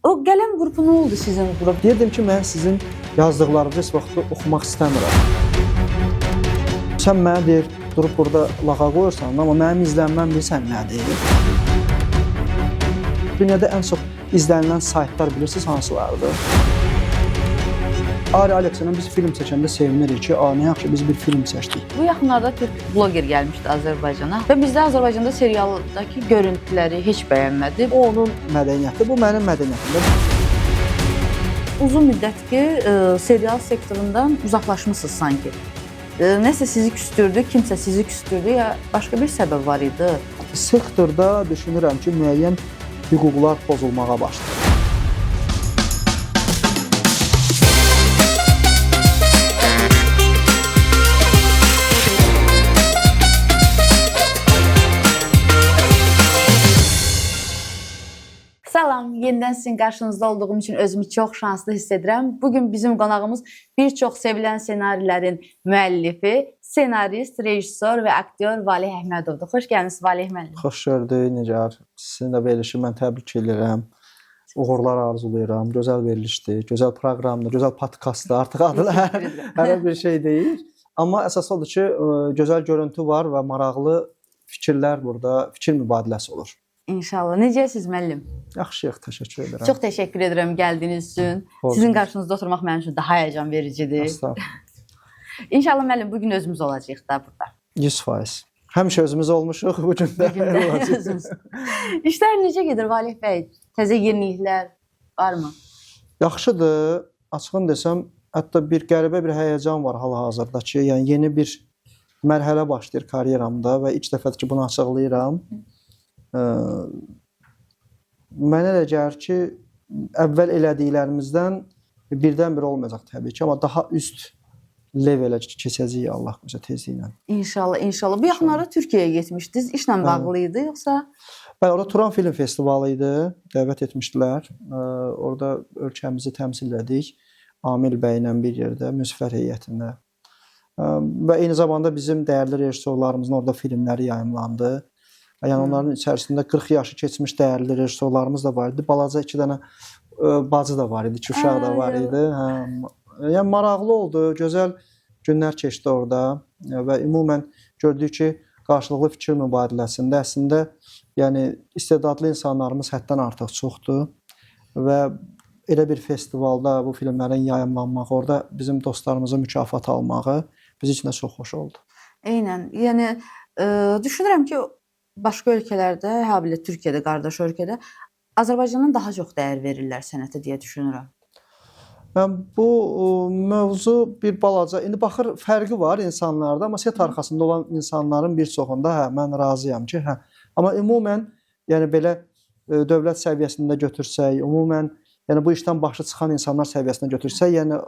O qələm qrupu nə oldu sizin qrup? Deyirdim ki, mən sizin yazdıqlarınızı heç vaxt oxumaq istəmirəm. Sən mənə deyir, durub burada lağa qoyursan, amma mənim izlənməm bilirsən nədir? Dünyada ən çox izlənilən saytlar bilirsiniz hansılardır? Ari Aleksanla biz film çəkəndə sevinirik ki, nə yaxşı biz bir film çəkdik. Bu yaxınlarda Türk bloger gəlmişdi Azərbaycana və bizdə Azərbaycanda serialdakı görüntüləri heç bəyənmədi. O onun mədəniyyəti, bu mənim mədəniyyətimdir. Uzun müddət ki, serial sektorundan uzaqlaşmışsınız sanki. Nəsə sizi küstürdü, kimsə sizi küstürdü ya başqa bir səbəb var idi? Sektorda düşünürəm ki, müəyyən hüquqlar pozulmağa başladı. Salam, yenidən sizin qarşınızda olduğum üçün özümü çox şanslı hiss edirəm. Bugün bizim qonağımız bir çox sevilən ssenarilərin müəllifi, senarist, rejissor və aktyor Valeh Əhmədovdur. Xoş gəlmisiniz Valeh müəllim. Xoş gördük, Nigar. Sizin də verilişi mən təbrik edirəm. Uğurlar arzulayıram. Gözəl verilişdir, gözəl proqramdır, gözəl podkastdır. Artıq adı hər bir şey deyil. Amma əsas odur ki, gözəl görüntü var və maraqlı fikirlər burada, fikir mübadiləsi olur. İnşallah. Necəsiniz müəllim? Yaxşıyıq, təşəkkür edirəm. Çox təşəkkür edirəm gəldiyiniz üçün. Sizin qarşınızda oturmaq mənim üçün daha həyəcan vericidir. İnşallah müəllim bugün özümüz olacağıq da burada. 100%. Həmişə özümüz olmuşuq bu gün də. İşlər necə gedir Valeh bəy? Təzə yeniliklər varmı? Yaxşıdır. Açığını desəm, hətta bir qəribə bir həyəcan var hal-hazırda ki, yəni yeni bir mərhələ başlayır karyeramda və ilk dəfədir ki, bunu açıqlayıram. Mənə elə gəlir ki, əvvəl elədiklərimizdən birdən-bir olmayacaq təbii ki, amma daha üst levelə keçəcəyik Allah qoysa tezliklə. İnşallah, inşallah. Bu yaxınlarda Türkiyəyə getmişdiniz, işlə bağlı idi yoxsa? Bəli, orada Turan Film Festivalı idi, dəvət etmişdilər. Orada ölkəmizi təmsil etdik. Amil bəylə bir yerdə, müsifər heyətində. Və eyni zamanda bizim dəyərli rejissorlarımızın orada filmləri yayımlandı. Yəni onların içərisində 40 yaşı keçmiş dəyərli rejissorlarımız da var idi. Balaca 2 dənə bacı da var idi, 2 uşaq da var idi. Yəni maraqlı oldu, gözəl günlər keçdi orada və ümumən gördük ki, qarşılıqlı fikir mübadiləsində əslində yəni istedadlı insanlarımız həddən artıq çoxdur və elə bir festivalda bu filmlərin yayımlanmağı, orada bizim dostlarımızın mükafat almağı bizim üçün də çox xoş oldu. Eynən. Yəni düşünürəm ki, başqa ölkələrdə, hələ Türkiyədə, qardaş ölkədə Azərbaycandan daha çox dəyər verirlər sənətə deyə düşünürəm. Bu mövzu bir balaca, indi baxır fərqi var insanlarda, amma set arxasında olan insanların bir çoxunda mən razıyam ki, amma ümumən yəni belə dövlət səviyyəsində götürsək, ümumən yəni bu işdən başı çıxan insanlar səviyyəsində götürsək, yəni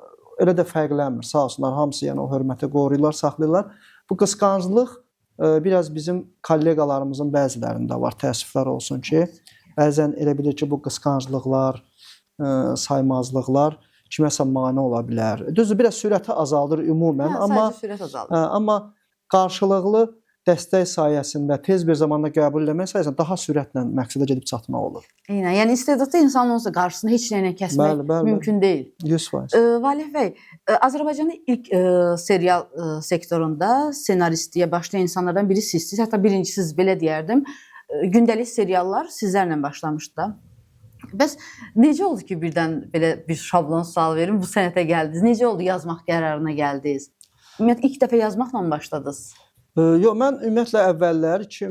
elə də fərqlənmir. Sağ olsunlar, hamısı yəni o hörməti qoruyurlar, saxlayırlar. Bu qısqanclıq biraz bizim kolleqalarımızın bəzilərində var, təəssüflər olsun ki, bəzən elə bilir ki, bu qısqanclıqlar, saymazlıqlar kiməsə mane ola bilər. Düzdür, biraz sürəti azaldır ümumən, amma qarşılıqlı dəstək sayəsində tez bir zamanda qəbul etmək sayəsində daha sürətlə məqsədə gedib çatmaq olur. Eynən, yəni istedadlı insan olsa qarşısını heç nəylə kəsmək mümkün deyil. 100%. Valeh bəy, Azərbaycanda ilk serial sektorunda senaristliyə başlayan insanlardan biri sizsiniz. Hətta birincisiz belə deyərdim. Gündəlik seriallar sizlərlə başlamışdı da. Bəs necə oldu ki, birdən belə bir şablon sual verim, bu sənətə gəldiniz? Necə oldu yazmaq qərarına gəldiniz? Ümumiyyətlə ilk dəfə yazmaqla başladınız? Yox, mən ümumiyyətlə əvvəllər ki,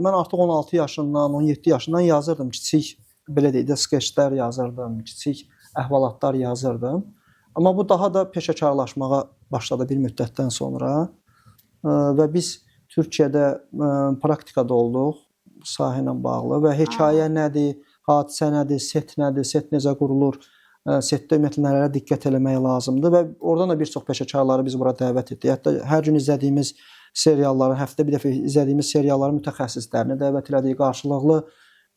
mən artıq 16 yaşından, 17 yaşından yazırdım, kiçik belə deyək də skeçlər yazırdım, kiçik əhvalatlar yazırdım. Amma bu daha da peşəkarlaşmağa başladı bir müddətdən sonra və biz Türkiyədə praktikada olduq sahə ilə bağlı və hekayə nədir, hadisə nədir, set nədir, set necə qurulur, setdə ümumiyyətlə nələrə diqqət eləmək lazımdır və oradan da bir çox peşəkarları biz bura dəvət etdik. Hətta hər gün izlədiyimiz serialları, həftə bir dəfə izlədiyimiz serialların mütəxəssislərini dəvət elədik, qarşılıqlı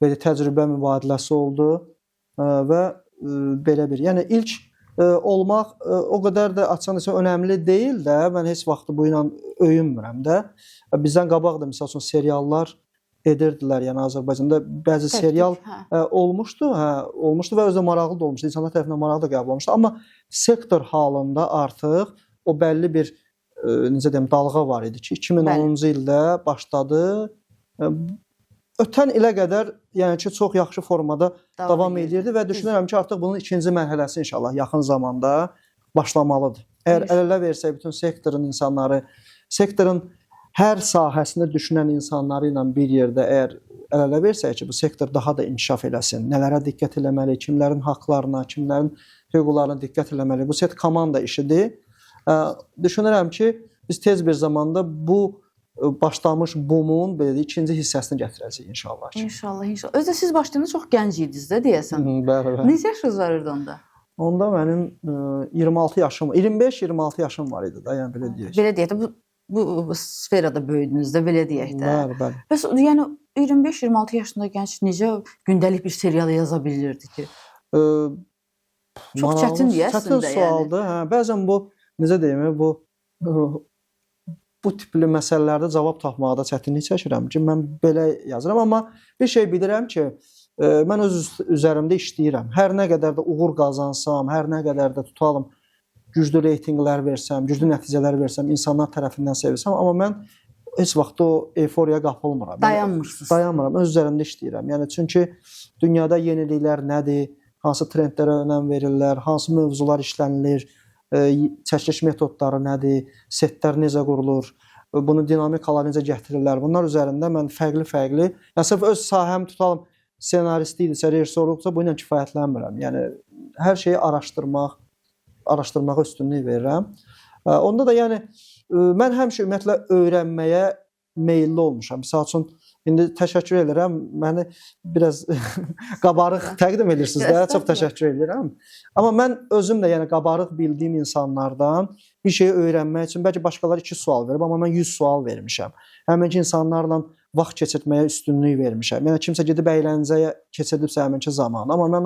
belə təcrübə mübadiləsi oldu və belə bir. Yəni ilk olmaq o qədər də açıqca desəm önəmli deyil də, mən heç vaxt bu ilə öyünmürəm də. Bizdən qabaq da məsəl üçün seriallar edirdilər. Yəni Azərbaycanda bəzi serial olmuşdu, olmuşdu və özü də maraqlı da olmuşdu. İnsanlar tərəfindən maraqlı da qəbul olunmuşdu. Amma sektor halında artıq o bəlli bir necə deyim, dalğa var idi ki, 2010-cu ildə başladı. Ötən ilə qədər yəni ki, çox yaxşı formada davam edirdi və düşünürəm ki, artıq bunun ikinci mərhələsi inşallah yaxın zamanda başlamalıdır. Əgər əl-ələ versək bütün sektorun insanları, sektorun hər sahəsində düşünən insanları ilə bir yerdə əgər əl-ələ versək ki, bu sektor daha da inkişaf eləsin, nələrə diqqət eləməli, kimlərin haqlarına, kimlərin hüquqlarına diqqət eləməli. Bu komanda işidir. Düşünürəm ki, biz tez bir zamanda bu başlamış bumun belə deyək, ikinci hissəsini gətirəcəyik inşallah. İnşallah, inşallah. Özdə siz başlayanda çox gənc idiniz də deyəsən. Bəli, bəli. Neçə yaşınız var idi onda? Onda mənim 26 yaşım, 25-26 yaşım var idi da, yəni belə deyək. Belə deyək də bu sferada böyüdünüz də, belə deyək də. Bəli, bəli. Bəs yəni 25-26 yaşında gənc necə gündəlik bir serial yaza bilirdi ki? Çox çətin deyəsən də yəni. Çətin sualdır. Hə, bəzən bu necə deyim, bu tipli məsələlərdə cavab tapmaqda çətinlik çəkirəm ki, mən belə yazıram, amma bir şey bilirəm ki, mən öz üzərimdə işləyirəm. Hər nə qədər də uğur qazansam, hər nə qədər də tutalım güclü reytinqlər versəm, güclü nəticələr versəm, insanlar tərəfindən sevilsəm, amma mən heç vaxt o euforiya qapılmıram. Dayanmırsınız. Dayanmıram, öz üzərimdə işləyirəm. Yəni çünki dünyada yeniliklər nədir, hansı trendlərə önəm verirlər, hansı mövzular işlənilir, çəkiliş metodları nədir, setlər necə qurulur, bunu dinamikalar necə gətirirlər. Bunlar üzərində mən fərqli-fərqli, yəni sırf öz sahəm tutalım, ssenaristi idisə, rejissorluqsa bu ilə kifayətlənmirəm. Yəni hər şeyi araşdırmağa üstünlük verirəm. Onda da yəni mən həmişə ümumiyyətlə öyrənməyə meyilli olmuşam. Məsəl üçün indi təşəkkür edirəm. Məni biraz qabarıq təqdim edirsiniz də. Çox təşəkkür edirəm. Amma mən özüm də yəni qabarıq bildiyim insanlardan bir şeyi öyrənmək üçün bəlkə başqaları 2 sual verib, amma mən 100 sual vermişəm. Həminki insanlarla vaxt keçirtməyə üstünlük vermişəm. Yəni kimsə gedib əyləncəyə keçirdibsə həminki zaman. Amma mən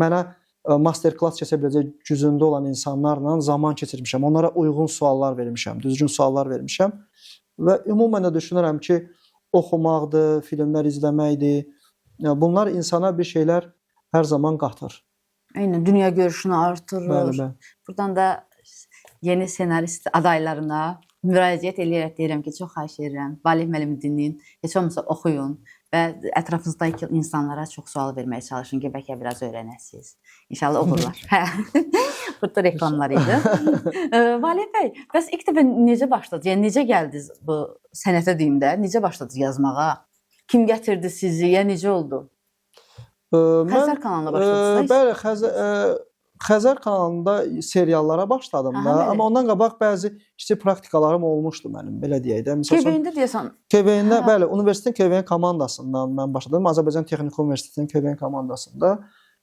mənə master klass keçə biləcək gücündə olan insanlarla zaman keçirmişəm. Onlara uyğun suallar vermişəm, düzgün suallar vermişəm. Və ümumən də düşünürəm ki, oxumaqdır, filmlər izləməkdir. Bunlar insana bir şeylər hər zaman qatır. Eynən, dünya görüşünü artırır. Bəli. Buradan da yeni senarist adaylarına müraciət eləyərək deyirəm ki, çox xahiş edirəm. Valeh müəllimi dinləyin, heç olmasa oxuyun və ətrafınızdakı insanlara çox sual verməyə çalışın ki, bəlkə biraz öyrənəsiniz. İnşallah oxurlar. Burada reklamlar idi. Valeh bəy, bəs ilk dəfə necə başladınız? Yəni necə gəldiniz bu sənətə deyim də? Necə başladınız yazmağa? Kim gətirdi sizi? Ya necə oldu? Xəzər kanalına başladınız? Bəli, Xəzər kanalında seriallara başladım da, amma ondan qabaq bəzi kiçik praktikalarım olmuşdu mənim, belə deyək də. KVN-də deyəsən? KVN-də, bəli, universitetin KVN komandasından mən başladım. Azərbaycan Texniki Universitetinin KVN komandasında.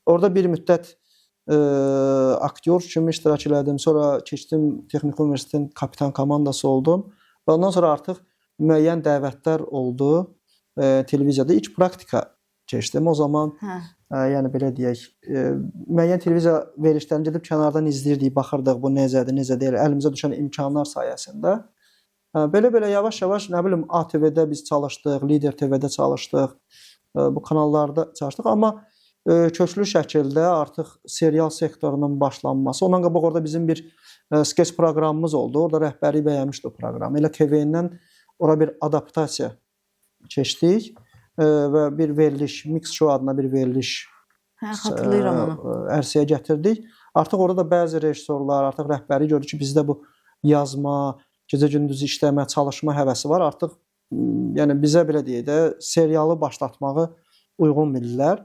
Orada bir müddət aktyor kimi iştirak elədim. Sonra keçdim Texniki Universitetin kapitan komandası oldum. Və ondan sonra artıq müəyyən dəvətlər oldu televiziyada. İlk praktika keçdim. O zaman yəni belə deyək, müəyyən televiziya verilişlərini gedib kənardan izləyirdik, baxırdıq bu necədir, necə deyil, əlimizə düşən imkanlar sayəsində. Belə-belə yavaş-yavaş, nə bilim, ATV-də biz çalışdıq, Lider TV-də çalışdıq, bu kanallarda çalışdıq, amma köklü şəkildə artıq serial sektorunun başlanması, ondan qabaq orada bizim bir skeç proqramımız oldu, orada rəhbəri bəyənmişdi o proqramı. Elə KVN-dən ora bir adaptasiya keçdik. Və bir veriliş, Mix Show adına bir veriliş xatırlayıram onu. Ərsəyə gətirdik. Artıq orada da bəzi rejissorlar, artıq rəhbəri gördü ki, bizdə bu yazma, gecə-gündüz işləmə, çalışma həvəsi var. Artıq yəni bizə belə deyək də serialı başlatmağı uyğun bilirlər.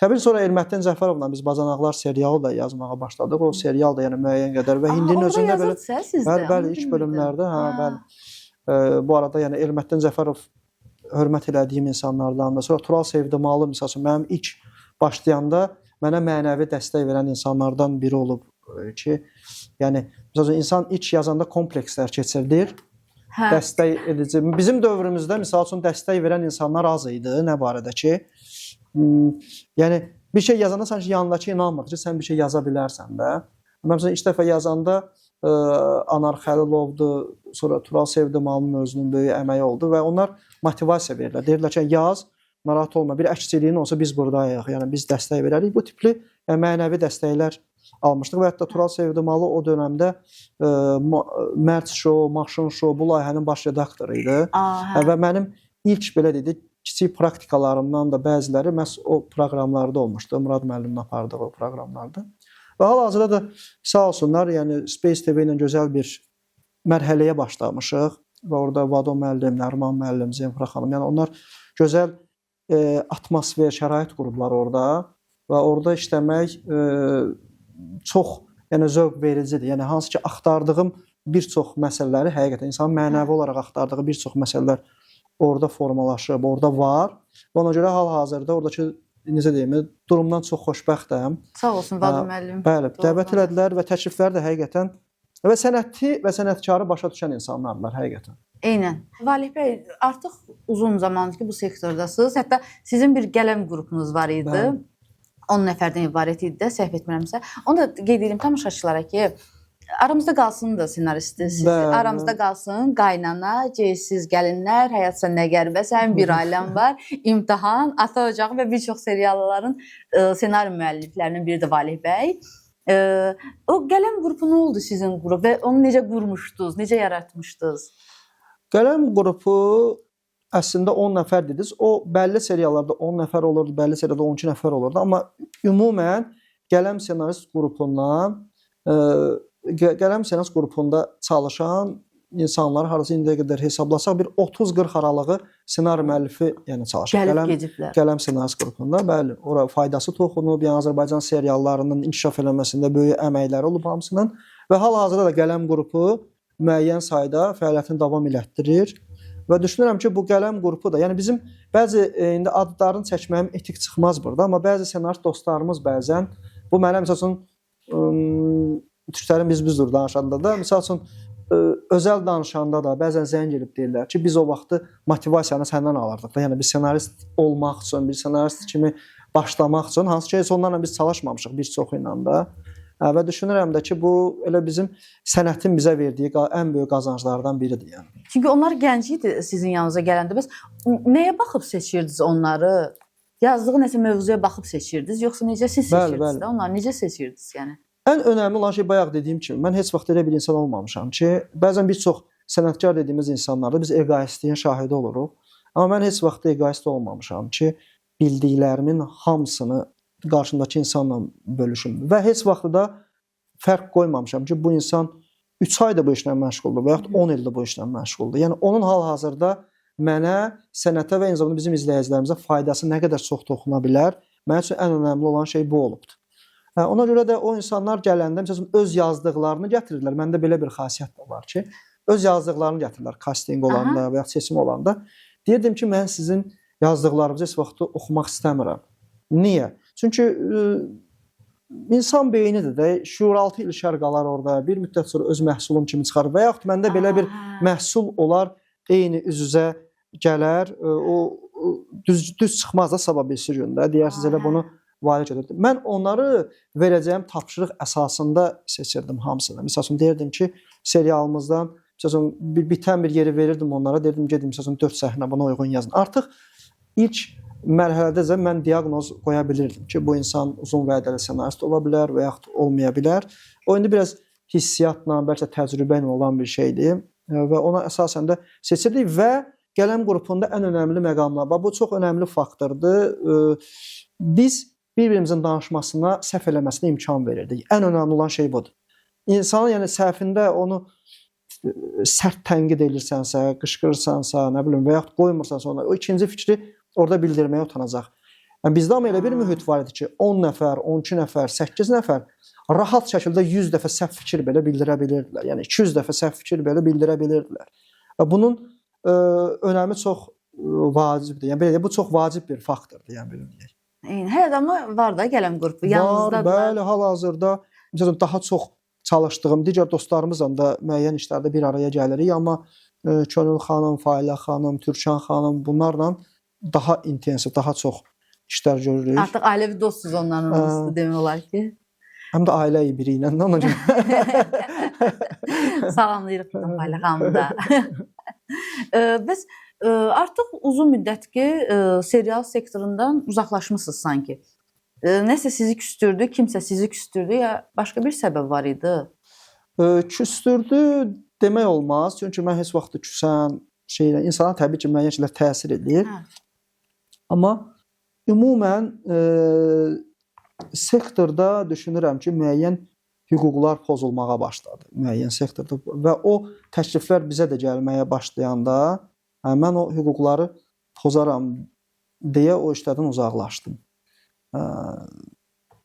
Təbii sonra Elmətdin Cəfərovla biz Bacanaqlar serialı da yazmağa başladıq. O serial da yəni müəyyən qədər və indinin özündə belə bəli, ilk bölümlərdə, bəli. Bu arada yəni Elmətdin Cəfərov hörmət elədiyim insanlardan da. Sonra Tural Sevdimalı məsəl üçün mənim ilk başlayanda mənə mənəvi dəstək verən insanlardan biri olub ki, yəni məsəl üçün insan ilk yazanda komplekslər keçirdir. Dəstək edici. Bizim dövrümüzdə məsəl üçün dəstək verən insanlar az idi, nə barədə ki, yəni bir şey yazanda sanki yanındakı inanmır ki, sən bir şey yaza bilərsən də. Mən məsələn ilk dəfə yazanda Anar Xəlilovdur, sonra Tural Sevdimalının özünün böyük əməyi oldu və onlar motivasiya verirlər. Deyirlər ki, yaz, narahat olma, bir əksiliyin olsa biz buradayıq, yəni biz dəstək verərik. Bu tipli mənəvi dəstəklər almışdıq və hətta Tural Sevdimalı o dövrdə Mərd Show, Maşın Show bu layihənin baş redaktoru idi. Və mənim ilk belə deyək, kiçik praktikalarımdan da bəziləri məhz o proqramlarda olmuşdu. Murad müəllimin apardığı o proqramlarda. Və hal-hazırda da sağ olsunlar, yəni Space TV ilə gözəl bir mərhələyə başlamışıq və orada Vado müəllim, Nərman müəllim, Zemfira xanım, yəni onlar gözəl atmosfer, şərait qurublar orada və orada işləmək çox yəni zövq vericidir. Yəni hansı ki axtardığım bir çox məsələləri həqiqətən insanın mənəvi olaraq axtardığı bir çox məsələlər orada formalaşıb, orada var. Və ona görə hal-hazırda oradakı necə deyim, durumdan çox xoşbəxtəm. Sağ olsun Vado müəllim. Bəli, dəvət elədilər və təkliflər də həqiqətən və sənəti və sənətkarı başa düşən insanlardır həqiqətən. Eynən. Valih bəy, artıq uzun zamandır ki bu sektordasınız. Hətta sizin bir qələm qrupunuz var idi. Bəli. 10 nəfərdən ibarət idi də, səhv etmirəmsə. Onu da qeyd edim tamaşaçılara ki, aramızda qalsın da senaristi siz. Aramızda qalsın, qaynana, ceysiz gəlinlər, həyat sən nə qəribəsən, bir ailəm var, imtahan, ata ocağı və bir çox serialların senari müəlliflərinin biri də Valih bəy. O qələm qrupu nə oldu sizin qrup və onu necə qurmuşdunuz, necə yaratmışdınız? Qələm qrupu əslində 10 nəfər dediniz. O bəlli seriallarda 10 nəfər olurdu, bəlli seriallarda 12 nəfər olurdu. Amma ümumən qələm senarist qrupundan qələm senarist qrupunda çalışan insanlar harası indiyə qədər hesablasaq bir 30-40 aralığı ssenari müəllifi yəni çalışır. Qələm senarist qrupunda bəli, ora faydası toxunub, yəni Azərbaycan seriallarının inkişaf eləməsində böyük əməkləri olub hamısının və hal-hazırda da qələm qrupu müəyyən sayda fəaliyyətini davam elətdirir. Və düşünürəm ki, bu qələm qrupu da, yəni bizim bəzi indi adlarını çəkməyim etik çıxmaz burada, amma bəzi senarist dostlarımız bəzən bu mənə məsəl üçün türklərin biz-bizdur danışanda da, məsəl üçün özəl danışanda da bəzən zəng edib deyirlər ki, biz o vaxtı motivasiyanı səndən alırdıq da, yəni bir senarist olmaq üçün, bir senarist kimi başlamaq üçün, hansı ki, onlarla biz çalışmamışıq bir çoxu ilə də. Və düşünürəm də ki, bu elə bizim sənətin bizə verdiyi ən böyük qazanclardan biridir. Yəni. Çünki onlar gənc idi sizin yanınıza gələndə. Bəs nəyə baxıb seçirdiniz onları? Yazdığı nəsə mövzuya baxıb seçirdiniz, yoxsa necə siz seçirdiniz də? Onları necə seçirdiniz? Yəni? Ən önəmli olan şey bayaq dediyim kimi, mən heç vaxt elə bir insan olmamışam ki, bəzən bir çox sənətkar dediyimiz insanlarda biz egoistliyin şahidi oluruq. Amma mən heç vaxt egoist olmamışam ki, bildiklərimin hamısını qarşımdakı insanla bölüşüm. Və heç vaxt da fərq qoymamışam ki, bu insan 3 ayda bu işlə məşğuldur və yaxud 10 ildə bu işlə məşğuldur. Yəni, onun hal-hazırda mənə, sənətə və eyni zamanda bizim izləyicilərimizə faydası nə qədər çox toxuna bilər, mənim üçün ən önəmli olan şey bu olubdur. Ona görə də o insanlar gələndə, məsələn, öz yazdıqlarını gətirirlər. Məndə belə bir xasiyyət də var ki, öz yazdıqlarını gətirirlər casting olanda və yaxud seçim olanda. Deyirdim ki, mən sizin yazdıqlarınızı heç vaxt oxumaq istəmirəm. Niyə? Çünki insan beynidir də, şuuraltı ilişər qalar orada, bir müddət sonra öz məhsulum kimi çıxar və yaxud məndə belə bir məhsul olar, eyni üz-üzə gələr, o düz çıxmaz da sabah birisi gündə, deyərsiniz elə bunu valic edirdim. Mən onları verəcəyim tapşırıq əsasında seçirdim hamısını. Məsəl üçün, deyirdim ki, serialımızdan bitən bir yeri verirdim onlara, deyirdim, gedim, məsəl üçün, 4 səhnə buna uyğun yazın. Artıq ilk mərhələdəcə mən diaqnoz qoya bilirdim ki, bu insan uzun vədəli senarist ola bilər və yaxud olmaya bilər. O, indi biraz hissiyatla, bəlkə təcrübə ilə olan bir şeydir və ona əsasən də seçirdik və qələm qrupunda ən önəmli məqamlar. Bu çox önəmli faktordur. Biz bir-birimizin danışmasına, səhv eləməsinə imkan verirdik. Ən önəmli olan şey budur. İnsanın yəni səhvində onu sərt tənqid edirsənsə, qışqırırsansa, nə bilim, və yaxud qoymursansa ona, o ikinci fikri orada bildirməyə utanacaq. Yəni, bizdə amma elə bir mühit var idi ki, 10 nəfər, 12 nəfər, 8 nəfər rahat şəkildə 100 dəfə səhv fikir belə bildirə bilirdilər. Yəni, 200 dəfə səhv fikir belə bildirə bilirdilər. Bunun önəmi çox vacibdir. Yəni, belə, bu çox vacib bir faktordur, yəni, belə deyək. Hər adamı var da qələm qrupu, yanınızdadır. Bəli, hal-hazırda daha çox çalışdığım digər dostlarımızla da müəyyən işlərdə bir araya gəlirik, amma Könül xanım, Failə xanım, Türkan xanım bunlarla daha intensiv, daha çox işlər görürük. Artıq ailəvi dostsuz onların arasında demək olar ki. Həm də ailə biri ilə də ona görə. Salamlayırıq Fayla xanımı da. Bəs artıq uzun müddət ki, serial sektorundan uzaqlaşmısınız sanki. Nəsə sizi küstürdü, kimsə sizi küstürdü ya başqa bir səbəb var idi? Küstürdü demək olmaz. Çünki mən heç vaxt küsən şeylə insana təbii ki, müəyyən şeylər təsir edir. Hə. Amma ümumən sektorda düşünürəm ki, müəyyən hüquqlar pozulmağa başladı. Müəyyən sektorda və o təkliflər bizə də gəlməyə başlayanda mən o hüquqları pozaram deyə o işlərdən uzaqlaşdım.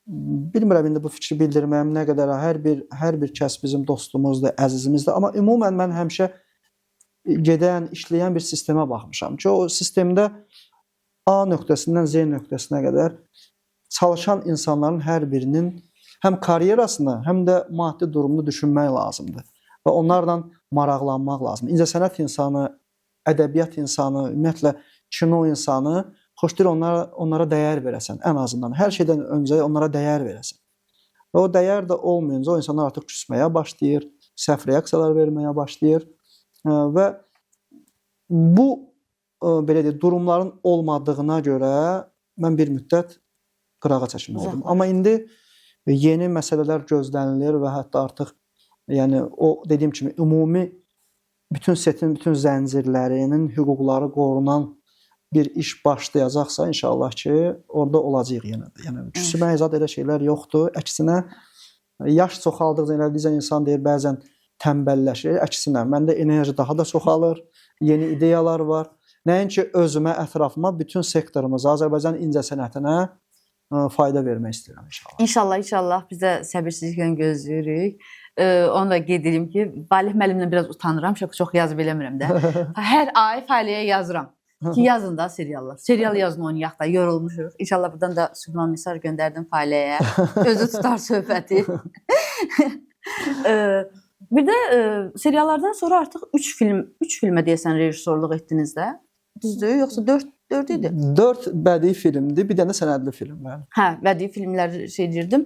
Bilmirəm indi bu fikri bildirməyim nə qədər hər bir kəs bizim dostumuzdur, əzizimizdir, amma ümumən mən həmişə gedən, işləyən bir sistemə baxmışam ki, o sistemdə A nöqtəsindən Z nöqtəsinə qədər çalışan insanların hər birinin həm karyerasını, həm də maddi durumunu düşünmək lazımdır və onlarla maraqlanmaq lazımdır. İncəsənət insanı, ədəbiyyat insanı, ümumiyyətlə kino insanı xoşdur onlara dəyər verəsən, ən azından. Hər şeydən öncə onlara dəyər verəsən. Və o dəyər də olmayınca o insanlar artıq küsməyə başlayır, səhv reaksiyalar verməyə başlayır və bu belə deyək, durumların olmadığına görə mən bir müddət qırağa çəkildim. Amma indi yeni məsələlər gözlənilir və hətta artıq yəni o dediyim kimi ümumi bütün setin, bütün zəncirlərinin hüquqları qorunan bir iş başlayacaqsa inşallah ki, orada olacaq yenə də. Yəni küsməyə zad elə şeylər yoxdur. Əksinə yaş çoxaldıqca elə insan deyir bəzən tənbəlləşir. Əksinə məndə enerji daha da çoxalır. Yeni ideyalar var. Nəinki özümə, ətrafıma, bütün sektorumuza, Azərbaycan incəsənətinə fayda vermək istəyirəm inşallah. İnşallah biz də səbirsizliklə gözləyirik. Onu da qeyd edim ki, Valih müəllimlə biraz utanıram, çox yazıb eləmirəm də. Hər ay Failəyə yazıram ki, yazın da seriallar. Serial yazın oynayaq da, yorulmuşuq. İnşallah buradan da Sübhan mesaj göndərdim Failəyə. Özü tutar söhbəti. Bir də seriallardan sonra artıq 3 filmə deyəsən rejissorluq etdiniz də. Düzdür, yoxsa 4 idi? 4 bədii filmdir, bir dənə sənədli film. Hə, bədii filmlər şey deyirdim.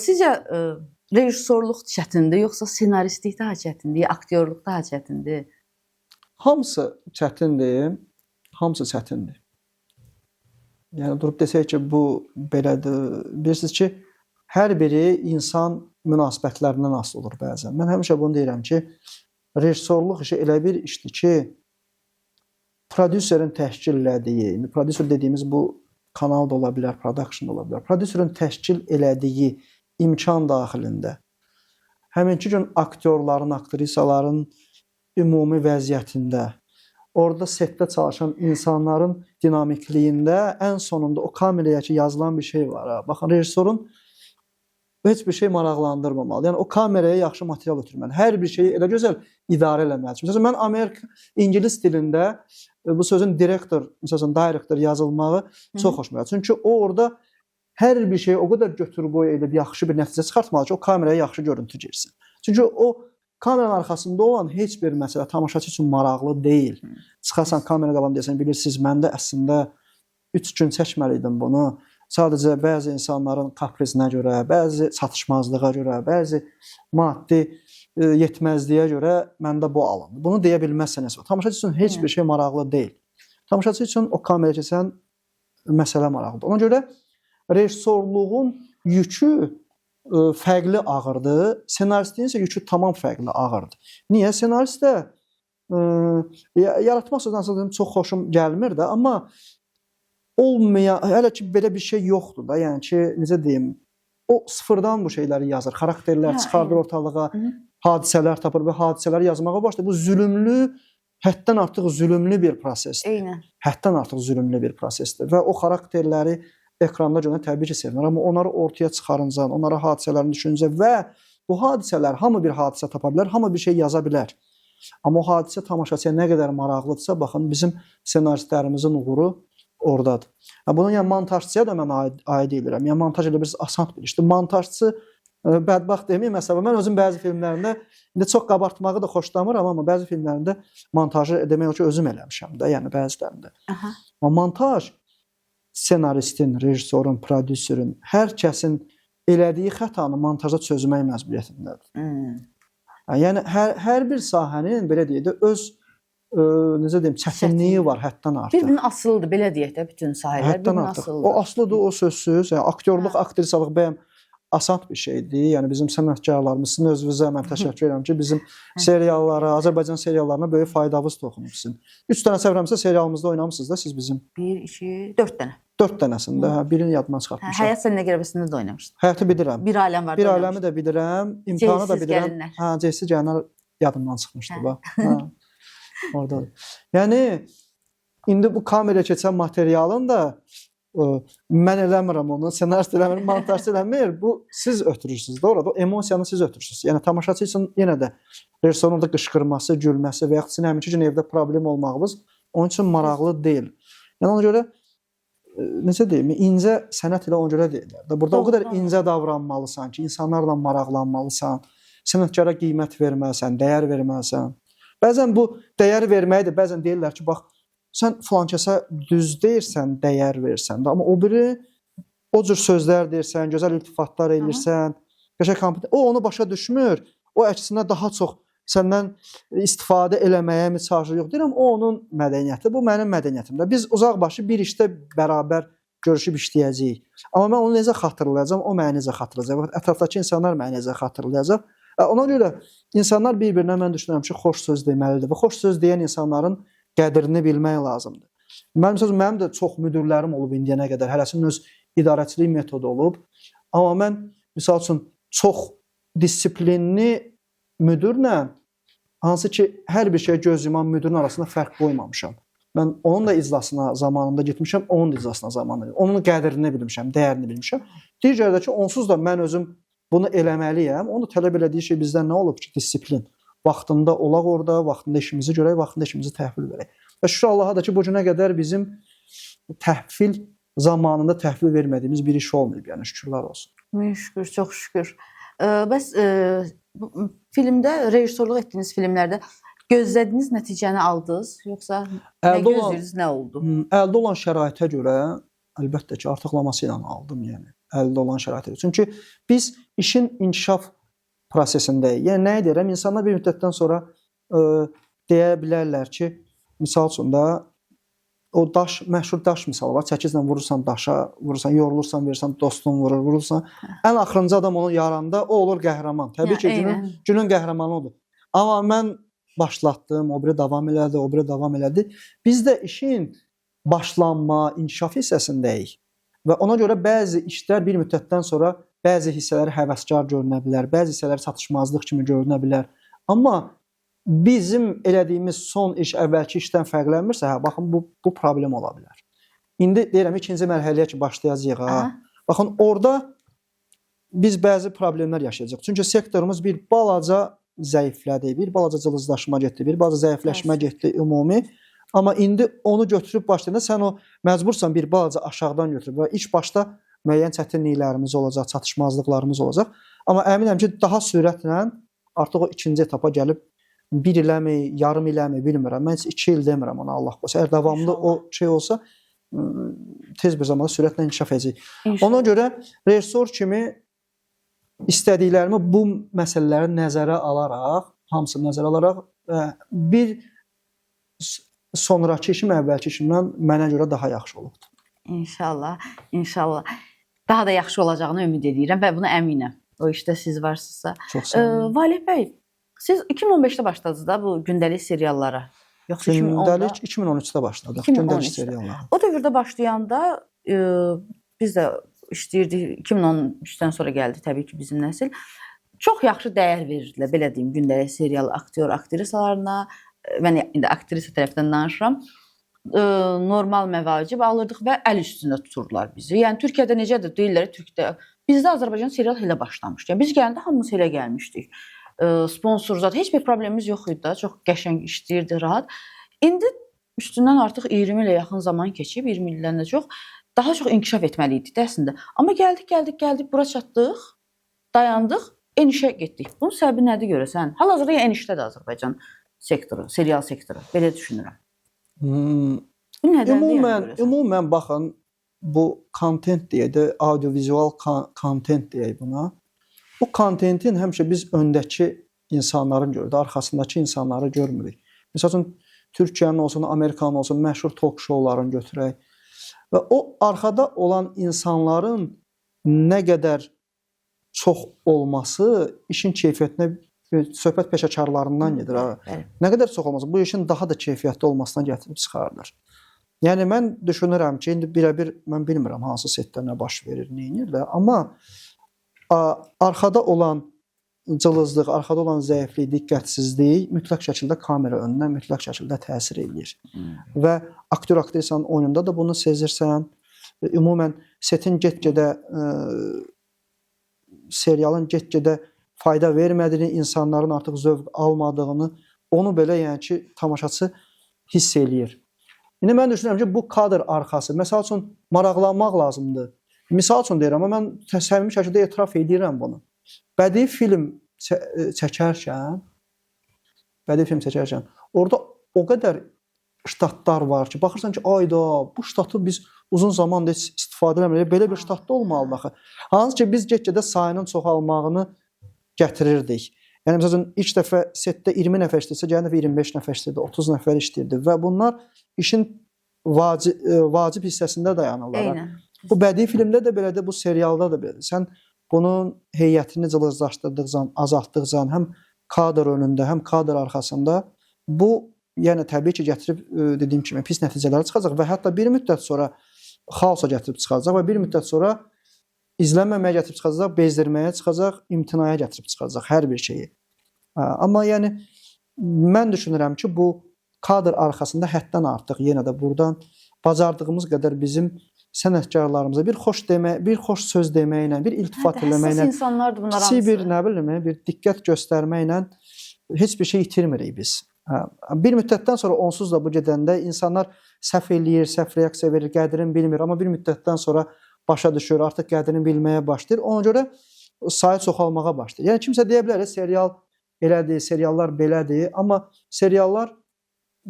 Sizcə rejissorluq çətindir, yoxsa ssenaristlik daha çətindir, aktyorluq daha çətindir? Hamısı çətindir, hamısı çətindir. Yəni durub desək ki, bu belədir. Bilirsiniz ki, hər biri insan münasibətlərindən asılı olur bəzən. Mən həmişə bunu deyirəm ki, rejissorluq işi elə bir işdir ki, prodüserin təşkil elədiyi, prodüser dediyimiz bu kanal da ola bilər, production da ola bilər. Prodüserin təşkil elədiyi imkan daxilində həminki gün aktyorların, aktrisaların ümumi vəziyyətində, orada setdə çalışan insanların dinamikliyində ən sonunda o kameraya ki yazılan bir şey var. Baxın, rejissorun heç bir şey maraqlandırmamalı. Yəni o kameraya yaxşı material ötürməli. Hər bir şeyi elə gözəl idarə eləməlidir. Məsələn, mən İngilis dilində bu sözün director yazılmağı çox xoşuma gəlir. Çünki o orada hər bir şeyi o qədər götür-qoy edib yaxşı bir nəticə çıxartmalı ki, o kameraya yaxşı görüntü girsin. Çünki o kameranın arxasında olan heç bir məsələ tamaşaçı üçün maraqlı deyil. Çıxarsan kamera qalan desən, bilirsiniz, mən də əslində 3 gün çəkməli idim bunu. Sadəcə bəzi insanların kaprizinə görə, bəzi çatışmazlığa görə, bəzi maddi yetməzliyə görə məndə bu alındı. Bunu deyə bilməzsiniz. Tamaşaçı üçün heç bir şey maraqlı deyil. Tamaşaçı üçün o kameraya keçən məsələ maraqlıdır. Ona görə rejissorluğun yükü fərqli ağırdır. Senaristliyin isə yükü tamam fərqli ağırdır. Niyə? Senaristdə yaratmaq sözü çox xoşum gəlmir də, amma olmayan, hələ ki belə bir şey yoxdur da. Yəni ki, necə deyim, o sıfırdan bu şeyləri yazır. Xarakterlər çıxardır ortalığa, hadisələr tapır və hadisələri yazmağa başlayır. Bu zülümlü, həddən artıq zülümlü bir prosesdir. Eynən. Həddən artıq zülümlü bir prosesdir və o xarakterləri ekranda görən təbii ki, sevinir. Amma onları ortaya çıxarınca, onlara hadisələrini düşüncə və bu hadisələr, hamı bir hadisə tapa bilər, hamı bir şey yaza bilər. Amma o hadisə tamaşaçıya nə qədər maraqlıdırsa, baxın, bizim senaristlərimizin uğuru oradadır. Bunun yəni montajçıya da mən aid edirəm. Yəni montaj elə bir asan bir işdir. Montajçı bədbəxt deməyim, məsələn, mən özüm bəzi filmlərində indi çox qabartmağı da xoşlamıram, amma bəzi filmlərində montajı demək olar ki, özüm eləmişəm də, yəni bəzilərində. Amma montaj ssenaristin, rejissorun, prodüserin, hər kəsin elədiyi xətanı montajda çözmək məcburiyyətindədir. Yəni hər bir sahənin belə deyək də öz necə deyim, çətinliyi var həddən artıq. Bir-birinin asılıdır, belə deyək də, bütün sahələr Həddən artıq. O asılıdır, o sözsüz. Yəni aktyorluq, aktrisalıq bəyəm asan bir şeydir. Yəni bizim sənətkarlarımız, sizin özünüzə mən təşəkkür edirəm ki, bizim seriallara, Azərbaycan seriallarına böyük faydamız toxunub sizin. 3 dənə səvrəmsə serialımızda oynamısınız da siz bizim. 1, 2, 4 dənə. 4 dənəsində, birini yadımdan çıxartmışam. Həyat səninlə qələbəsində də oynamışdın. Həyatı bilirəm. Bir aləm var. Bir aləmi də bilirəm, imtahanı da bilirəm. Gəlinlər. Hə, Ceysiz gəlinlər yadımdan çıxmışdı bax. Hə. Ordadır. Yəni indi bu kameraya keçən materialın da mən eləmirəm onu, ssenarist eləmir, montajçı eləmir. Bu siz ötürürsünüz də orada, o emosiyanı siz ötürürsünüz. Yəni tamaşaçı üçün yenə də rejissorun orada qışqırması, gülməsi və yaxud sizin həminki gün evdə problem olmağınız onun üçün maraqlı deyil. Yəni ona görə necə deyim, incə sənət elə ona görə deyirlər. Burada o qədər incə davranmalısan ki, insanlarla maraqlanmalısan, sənətkara qiymət verməlisən, dəyər verməlisən. Bəzən bu dəyər verməyi də bəzən deyirlər ki, bax sən filan kəsə düz deyirsən, dəyər versən də, amma o biri o cür sözlər deyirsən, gözəl iltifatlar edirsən, qəşəng kompetent. O onu başa düşmür. O əksinə daha çox səndən istifadə eləməyə mi çalışır? Yox, deyirəm o onun mədəniyyəti, bu mənim mədəniyyətimdə. Biz uzaqbaşı bir işdə bərabər görüşüb işləyəcəyik. Amma mən onu necə xatırlayacağam, o məni necə xatırlayacaq, ətrafdakı insanlar məni necə xatırlayacaq. Ona görə insanlar bir-birinə mən düşünürəm ki, xoş söz deməlidir və xoş söz deyən insanların qədrini bilmək lazımdır. Mənim də çox müdirlərim olub indiyənə qədər. Hərəsinin öz idarəçilik metodu olub. Amma mən misal üçün çox disiplinli müdirlə hansı ki hər bir şeyə göz yuman müdirin arasında fərq qoymamışam. Mən onun da iclasına zamanında getmişəm, onun da iclasına zamanında. Onun qədrini bilmişəm, dəyərini bilmişəm. Digər də ki, onsuz da mən özüm bunu eləməliyəm. Onu tələb elədiyi şey bizdən nə olub ki, disiplin. Vaxtında olaq orada, vaxtında işimizi görək, vaxtında işimizi təhvil verək. Və şükür Allaha da ki, bu günə qədər bizim təhvil zamanında təhvil vermədiyimiz bir iş olmayıb. Yəni şükürlər olsun. Şükür, çox şükür. Bəs filmdə, rejissorluq etdiyiniz filmlərdə gözlədiyiniz nəticəni aldınız, yoxsa nə gözləyirsiniz, nə oldu? Əldə olan şəraitə görə əlbəttə ki, artıqlaması ilə aldım, yəni. Əldə olan şəraitə görə. Çünki biz işin inkişaf prosesindəyik. Yəni nə deyirəm? İnsanlar bir müddətdən sonra deyə bilərlər ki, misal üçün də o məşhur daş misalı var. Çəkizlə vurursan daşa, vurursan, yorulursan, verirsən, dostun vurur, vurursan. Ən axırıncı adam onu yaranda o olur qəhrəman. Təbii ki, günün qəhrəmanı odur. Amma mən başlatdım, o biri davam elədi, o biri davam elədi. Biz də işin başlanma, inkişaf hissəsindəyik. Və ona görə bəzi işlər bir müddətdən sonra bəzi hissələri həvəskar görünə bilər, bəzi hissələri çatışmazlıq kimi görünə bilər. Amma bizim elədiyimiz son iş əvvəlki işdən fərqlənmirsə, hə, baxın bu problem ola bilər. İndi deyirəm ikinci mərhələyə ki başlayacağıq. Baxın orada biz bəzi problemlər yaşayacağıq. Çünki sektorumuz bir balaca zəiflədi, bir balaca cılızlaşma getdi, bir balaca zəifləşmə getdi ümumi. Amma indi onu götürüb başlayanda sən o məcbursan bir balaca aşağıdan götürüb və ilk başda müəyyən çətinliklərimiz olacaq, çatışmazlıqlarımız olacaq. Amma əminəm ki, daha sürətlə artıq o ikinci etapa gəlib 1 ilmi, yarım ilmi bilmirəm. Mən 2 il demirəm ona Allah qoysa. Əgər davamlı o şey olsa tez bir zamanda sürətlə inkişaf edəcək. Ona görə rejissor kimi istədiklərimi bu məsələləri nəzərə alaraq, hamısını nəzərə alaraq bir sonrakı işim əvvəlki işimdən mənə görə daha yaxşı olubdu. İnşallah, inşallah. Daha da yaxşı olacağını ümid edirəm və buna əminəm. O işdə siz varsınızsa. Çox sağ olun. Valih bəy, siz 2015-də başladınız da bu gündəlik seriallara. Yoxsa 2010-da? Gündəlik 2013-də başladıq. Gündəlik seriallara. O dövrdə başlayanda biz də işləyirdik. 2013-dən sonra gəldi təbii ki bizim nəsil. Çox yaxşı dəyər verirdilər, belə deyim, gündəlik serial aktyor, aktrisalarına. Mən indi aktrisa tərəfdən danışıram. Normal məvacib alırdıq və əl üstündə tuturdular bizi. Yəni Türkiyədə necədir deyirlər, Türkdə. Bizdə Azərbaycan serial elə başlamışdı. Yəni biz gələndə hamımız elə gəlmişdik. Sponsor zat heç bir problemimiz yox idi da. Çox qəşəng işləyirdi, rahat. İndi üstündən artıq 20 ilə yaxın zaman keçib, 20 ildən də çox daha çox inkişaf etməli idi əslində. Amma gəldik, bura çatdıq, dayandıq, enişə getdik. Bunun səbəbi nədir görəsən? Hal-hazırda enişdədir Azərbaycan sektoru, serial sektoru. Belə düşünürəm. Ümumən baxın, bu kontent deyək də, audiovizual kontent deyək buna. Bu kontentin həmişə biz öndəki insanların görürük, arxasındakı insanları görmürük. Məsələn, Türkiyənin olsun, Amerikanın olsun, məşhur talk show-larını götürək. Və o arxada olan insanların nə qədər çox olması işin keyfiyyətinə, söhbət peşəkarlarından gedir. Nə qədər çox olması, bu işin daha da keyfiyyətli olmasına gətirib çıxardır. Yəni mən düşünürəm ki, indi birəbir mən bilmirəm hansı setdə nə baş verir, nə edir də, amma arxada olan cılızlıq, arxada olan zəiflik, diqqətsizlik mütləq şəkildə kamera önünə mütləq şəkildə təsir eləyir. Və aktyor aktrisanın oyununda da bunu sezirsən. Ümumən setin get-gedə serialın get-gedə fayda vermədiyini, insanların artıq zövq almadığını, onu belə yəni ki, tamaşaçı hiss eləyir. İndi mən düşünürəm ki, bu kadr arxası, məsəl üçün maraqlanmaq lazımdır. Misal üçün deyirəm, amma mən səmimi şəkildə etiraf edirəm bunu. Bədii film çəkərkən, orada o qədər ştatlar var ki, baxırsan ki, ayda bu ştatı biz uzun zamandır istifadə eləmirik. Belə bir ştatda olmalıdır axı. Hansı ki, biz get-gedə sayının çoxalmağını gətirirdik. Yəni məsələn, ilk dəfə setdə 20 nəfər işləyirsə, gələn dəfə 25 nəfər işləyirdi, 30 nəfər işləyirdi və bunlar işin vacib hissəsində dayanırlar. Eynən. Bu bədii filmdə də belədir, bu serialda da belədir. Sən bunun heyətini cılızlaşdırdıqcan, azaltdıqcan, həm kadr önündə, həm kadr arxasında bu, yəni təbii ki, gətirib dediyim kimi pis nəticələr çıxacaq və hətta bir müddət sonra xaosa gətirib çıxacaq və bir müddət sonra izlənməməyə gətirib çıxacaq, bezdirməyə çıxacaq, imtinaya gətirib çıxacaq hər bir şeyi. Amma yəni mən düşünürəm ki, bu kadr arxasında həddən artıq yenə də buradan bacardığımız qədər bizim sənətkarlarımıza bir xoş söz deməklə, bir iltifat eləməklə, kiçik bir nə bilim, bir diqqət göstərməklə heç bir şey itirmirik biz. Bir müddətdən sonra onsuz da bu gedəndə insanlar səhv eləyir, səhv reaksiya verir, qədrini bilmir, amma bir müddətdən sonra başa düşür, artıq qədrini bilməyə başlayır. Ona görə sayı çoxalmağa başlayır. Yəni kimsə deyə bilər, serial elədir, seriallar belədir, amma seriallar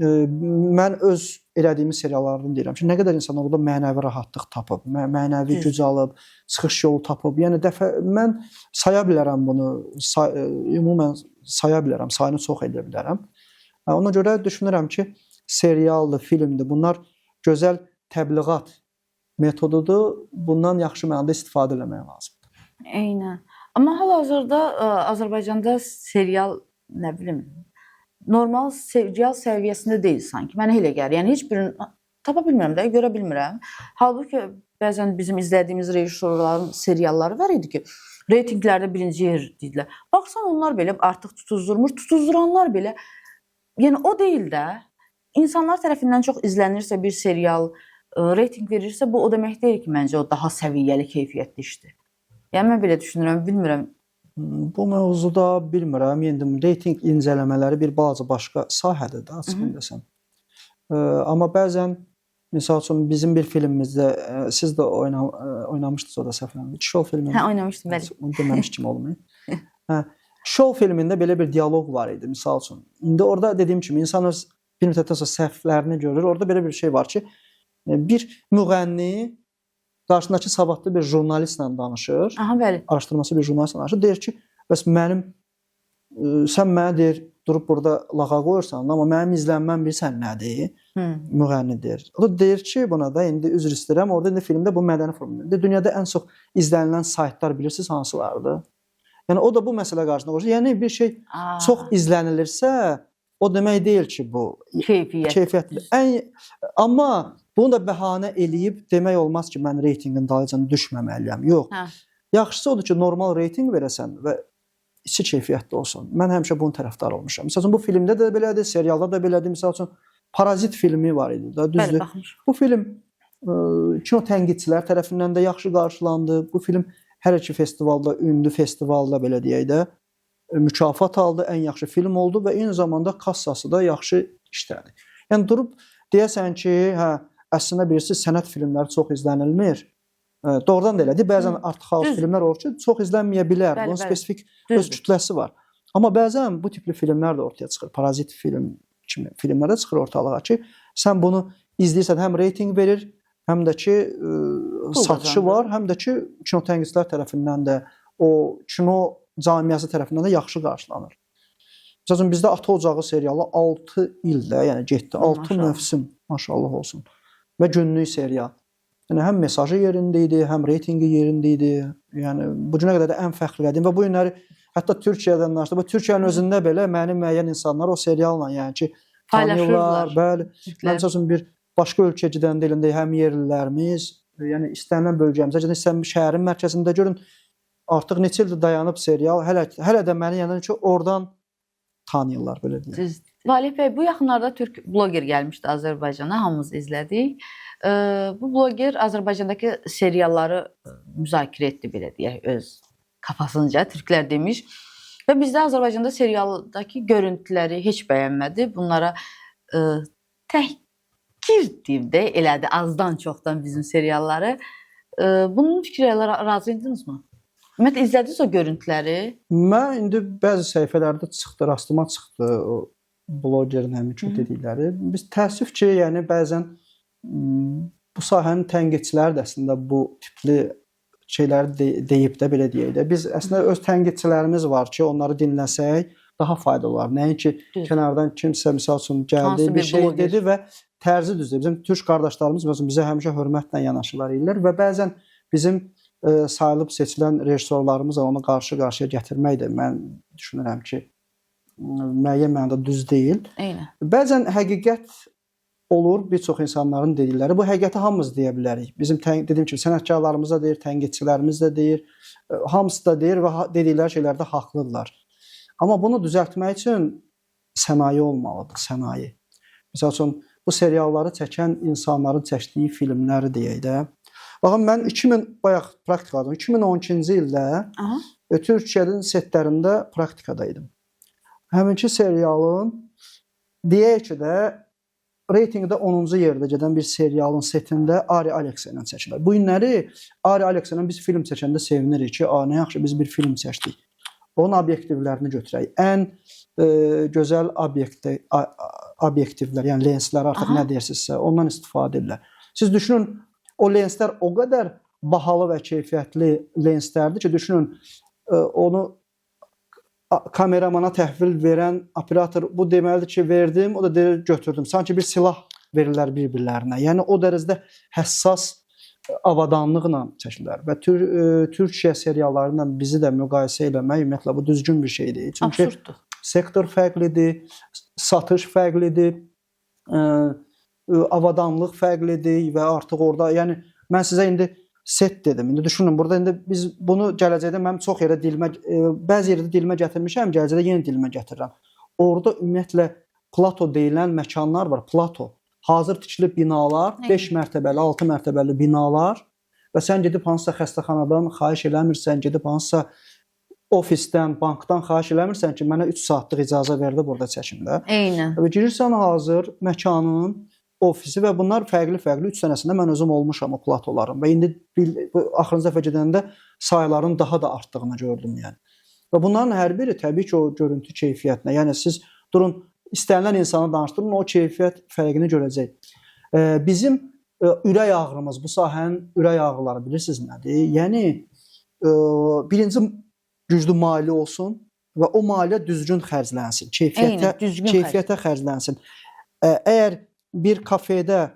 mən öz elədiyimiz seriallardan deyirəm ki, nə qədər insanlar orada mənəvi rahatlıq tapıb, mənəvi güc alıb, çıxış yolu tapıb. Yəni mən saya bilərəm bunu, ümumən saya bilərəm, sayını çox edə bilərəm. Ona görə düşünürəm ki, serialdır, filmdir, bunlar gözəl təbliğat metodudur. Bundan yaxşı mənada istifadə etmək lazımdır. Eynən. Amma hal-hazırda Azərbaycanda serial, nə bilim, normal serial səviyyəsində deyil sanki. Mənə elə gəlir. Yəni heç birini tapa bilmirəm də, görə bilmirəm. Halbuki bəzən bizim izlədiyimiz rejissorların serialları var idi ki, reytinqlərdə birinci yer dedilər. Baxsan onlar belə artıq tutuzdurmuş, tutuzduranlar belə, yəni o deyil də, insanlar tərəfindən çox izlənirsə bir serial, reytinq verirsə, bu o demək deyil ki, məncə o daha səviyyəli, keyfiyyətli işdir. Yəni mən belə düşünürəm, bilmirəm. Bu mövzuda bilmirəm, yendim reytinq incələmələri bir balaca başqa sahədir də, açıqın desəm. Amma bəzən, misal üçün bizim bir filmimizdə, siz də oynamışdınız o da səhvlərim. Show filmində. Hə, oynamışdım, bəli. Onu deməmiş kimi olmayın. Show filmində belə bir dialoq var idi, misal üçün. İndi orada dediyim kimi, insan öz bir müddətdən sonra səhvlərini görür. Orada belə bir şey var ki, bir müğənni qarşısındakı savadlı bir jurnalistlə danışır. Aha, bəli. Araşdırması bir jurnalistlə danışır. Deyir ki, bəs sən mənə deyir, durub burada lağa qoyursan, amma mənim izlənməm bilirsən nədir? Müğənni deyir. O da deyir ki, buna da indi üzr istəyirəm, orada indi filmdə bu mədəni formülüdür. Dünyada ən çox izlənilən saytlar bilirsiniz hansılardır? Yəni o da bu məsələ qarşısında qoyur. Yəni bir şey çox izlənilirsə, o demək deyil ki, bu keyfiyyətlidir. Amma bunu da bəhanə eləyib demək olmaz ki, mən reytinqin dalıcan düşməməliyəm. Yox. Yaxşısı odur ki, normal reytinq verəsən və içi keyfiyyətli olsun. Mən həmişə bunun tərəfdarı olmuşam. Məsəl üçün bu filmdə də belədir, serialda da belədir. Məsəl üçün Parazit filmi var idi da, düzdür. Bəli, baxmışam. Bu film kino tənqidçilər tərəfindən də yaxşı qarşılandı. Bu film hər iki festivalda, ünlü festivalda belə deyək də mükafat aldı, ən yaxşı film oldu və eyni zamanda kassası da yaxşı işlədi. Yəni durub deyəsən ki, əslində birisi sənət filmləri çox izlənilmir. Doğrudan da elədir. Bəzən arthouse filmlər olur ki, çox izlənməyə bilər. Bunun spesifik öz kütləsi var. Amma bəzən bu tipli filmlər də ortaya çıxır. Parazit film kimi filmlər də çıxır ortalığa ki, sən bunu izləyirsən, həm reytinq verir, həm də ki satışı qazandı. var, həm də ki, kino tənqidçilər tərəfindən də, o kino cəmiyyəti tərəfindən də yaxşı qarşılanır. Məsələn, bizdə Ata Ocağı serialı 6 ildə, yəni getdi, 6 Maşallah. mövsüm, maşallah olsun. Və günlük serial. Yəni həm mesajı yerində idi, həm reytinqi yerində idi. Yəni bu günə qədər də ən fəxr edim və bu günləri hətta Türkiyədən danışdı. Bu Türkiyənin özündə belə mənim müəyyən insanlar o serialla, yəni ki, tanıyırlar. Bəli. Mən məsələn bir başqa ölkəyə gedəndə elində həm yerlilərimiz, yəni istənilən bölgəmizə, yəni istənilən şəhərin mərkəzində görün, artıq neçə ildir dayanıb serial. Hələ də məni yəni ki, oradan tanıyırlar belə deyək. Valih bəy, bu yaxınlarda türk bloger gəlmişdi Azərbaycana, hamımız izlədik. Bu bloger Azərbaycandakı serialları müzakirə etdi, belə deyək, öz kafasınca, türklər demiş. Və bizdə Azərbaycanda serialdakı görüntüləri heç bəyənmədi. Bunlara təhqir deyib də elədi, azdan çoxdan bizim serialları. Bunun fikirlərə razı idinizmi? Ümumiyyətlə, izlədiniz o görüntüləri? Mən indi bəzi səhifələrdə çıxdı, rastıma çıxdı o blogerin həmin ki dedikləri. Biz təəssüf ki, yəni bəzən bu sahənin tənqidçiləri də əslində bu tipli şeyləri deyib də belə deyək də. Biz əslində öz tənqidçilərimiz var ki, onları dinləsək daha faydalı olar. Nəinki kənardan kimsə misal üçün gəldi, bir şey dedi və tərzi düzdür. Bizim türk qardaşlarımız bizə həmişə hörmətlə yanaşırlar ellər və bəzən bizim sayılıb seçilən rejissorlarımız onu qarşı-qarşıya gətirmək də mən düşünürəm ki, müəyyən mənada düz deyil. Eynən. Bəzən həqiqət olur bir çox insanların dedikləri. Bu həqiqəti hamımız deyə bilərik. Bizim dediyim kimi sənətkarlarımız da deyir, tənqidçilərimiz də deyir, hamısı da deyir və dedikləri şeylərdə haqlıdırlar. Amma bunu düzəltmək üçün sənaye olmalıdır, sənaye. Məsəl üçün bu serialları çəkən insanların çəkdiyi filmləri deyək də. Baxın, mən bayaq praktikaladım. 2012-ci ildə Türkiyənin setlərində praktikadaydım. Həminki serialın deyək ki də reytingdə 10-cu yerdə gedən bir serialın setində Ari Aleksa ilə çəkilir. Bu günləri Ari Aleksa ilə biz film çəkəndə sevinirik ki, nə yaxşı biz bir film çəkdik. Onun obyektivlərini götürək. Ən gözəl obyektivlər, yəni lenslər artıq nə deyirsinizsə, ondan istifadə edirlər. Siz düşünün, o lenslər o qədər bahalı və keyfiyyətli lenslərdir ki, düşünün, onu kameramana təhvil verən operator bu deməlidir ki, verdim, o da deyir, götürdüm. Sanki bir silah verirlər bir-birlərinə. Yəni o dərəcədə həssas avadanlıqla çəkirlər və Türkiyə seriallarıyla bizi də müqayisə eləmək ümumiyyətlə bu düzgün bir şey deyil. Çünki absurddur. Sektor fərqlidir, satış fərqlidir, avadanlıq fərqlidir və artıq orada, yəni mən sizə indi set dedim. İndi düşünün, burada indi biz bunu gələcəkdə mənim çox yerə bəzi yerdə dilimə gətirmişəm, gələcəkdə yenə dilimə gətirirəm. Orada ümumiyyətlə plato deyilən məkanlar var, plato. Hazır tikilib binalar, 5 mərtəbəli, 6 mərtəbəli binalar və sən gedib hansısa xəstəxanadan xahiş eləmirsən, gedib hansısa ofisdən, bankdan xahiş eləmirsən ki, mənə 3 saatlıq icazə verdi burada çəkimdə. Eynən. Və girirsən hazır məkanın ofisi və bunlar fərqli-fərqli 3 sənəsində mən özüm olmuşam o platoların və indi axırıncı dəfə gedəndə sayların daha da artdığını gördüm yəni. Və bunların hər biri təbii ki o görüntü keyfiyyətinə, yəni siz durun istənilən insana danışdırın, o keyfiyyət fərqini görəcək. Bizim ürək ağrımız, bu sahənin ürək ağrıları bilirsiniz nədir? Yəni birinci güclü maliyyə olsun və o maliyyə düzgün xərclənsin, keyfiyyətə xərclənsin. Əgər bir kafedə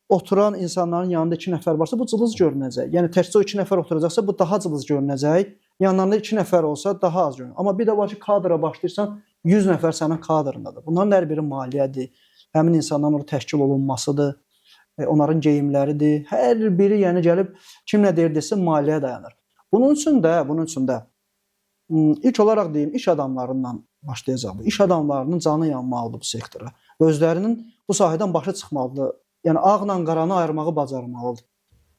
oturan insanların yanında 2 nəfər varsa, bu cılız görünəcək. Yəni təkcə o 2 nəfər oturacaqsa, bu daha cılız görünəcək. Yanlarında 2 nəfər olsa, daha az görünür. Amma bir də var ki, kadra başlayırsan, 100 nəfər sənin kadrındadır. Bunların hər biri maliyyədir. Həmin insanların orada təşkil olunmasıdır. Onların geyimləridir. Hər biri yəni gəlib kim nə deyir desə maliyyə dayanır. Bunun üçün də ilk olaraq deyim, iş adamlarından başlayacaq. İş adamlarının canı yanmalıdır bu sektora. Özlərinin bu sahədən başa çıxmalıdır. Yəni ağla qaranı ayırmağı bacarmalıdır.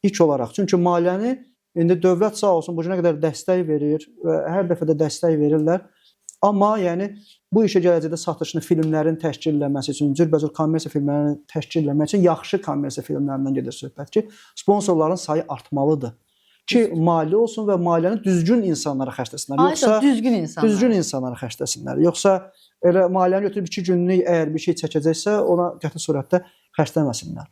İlk olaraq. Çünki maliyyəni indi dövlət sağ olsun bu günə qədər dəstək verir və hər dəfə də dəstək verirlər. Amma yəni bu işə gələcəkdə satışını filmlərin təşkil edilməsi üçün, cürbəcür kommersiya filmlərinin təşkil edilməsi üçün yaxşı kommersiya filmlərindən gedir söhbət ki, sponsorların sayı artmalıdır. Ki maliyyə olsun və maliyyəni düzgün insanlara xərcləsinlər. Yoxsa düzgün insanlara xərcləsinlər. Yoxsa elə maliyyəni götürüb 2 günlük əgər bir şey çəkəcəksə, ona qəti surətdə xərcləməsinlər.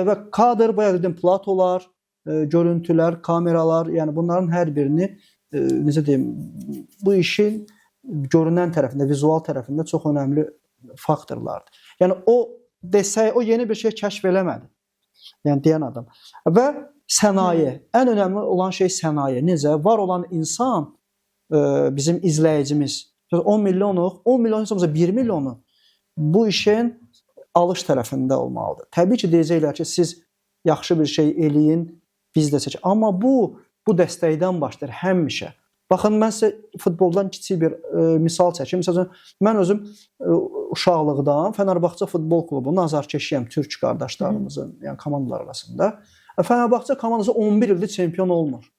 Və kadr bayaq dedim platolar, görüntülər, kameralar, yəni bunların hər birini necə deyim, bu işin görünən tərəfində, vizual tərəfində çox önəmli faktorlardır. Yəni o desək, o yeni bir şey kəşf eləmədi. Yəni deyən adam. Və sənaye, ən önəmli olan şey sənaye. Necə? Var olan insan, bizim izləyicimiz, 10 milyonuq, 10 milyon insanımıza 1 milyonu bu işin alış tərəfində olmalıdır. Təbii ki, deyəcəklər ki, siz yaxşı bir şey eləyin, biz də seçək. Amma bu dəstəkdən başlayır həmişə. Baxın, mən sizə futboldan kiçik bir misal çəkim. Məsələn, mən özüm uşaqlıqdan Fenerbahçe Futbol Klubunun azarkeşiyəm Türk qardaşlarımızın, yəni komandalar arasında. Fenerbahçe komandası 11 ildir çempion olmur.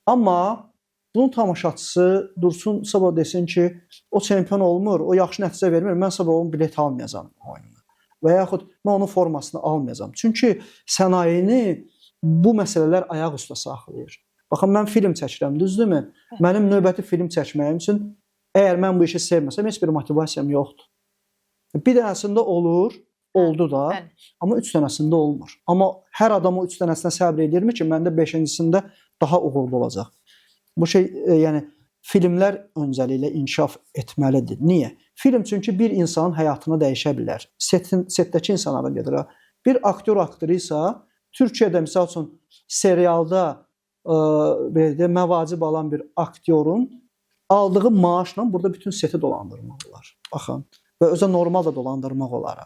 Amma bunun tamaşaçısı dursun sabah desin ki, o çempion olmur, o yaxşı nəticə vermir, mən sabah onun bilet almayacam oyununa. Və yaxud mən onun formasını almayacam. Çünki sənayeni bu məsələlər ayaq üstə saxlayır. Baxın, mən film çəkirəm, düzdürmü? Mənim növbəti film çəkməyim üçün əgər mən bu işi sevməsəm, heç bir motivasiyam yoxdur. Bir dənəsində olur, oldu da, amma 3 dənəsində olmur. Amma hər adam o 3 dənəsinə səbr edirmi ki, məndə 5-cisində daha uğurlu olacaq. Bu şey, yəni filmlər öncəliklə inkişaf etməlidir. Niyə? Film çünki bir insanın həyatını dəyişə bilər. Setdəki insanlara gedir. Bir aktyor, aktrisa Türkiyədə misal üçün serialda məvacib alan bir aktyorun aldığı maaşla burada bütün seti dolandırmaq olar. Baxın, və özə normal da dolandırmaq olar.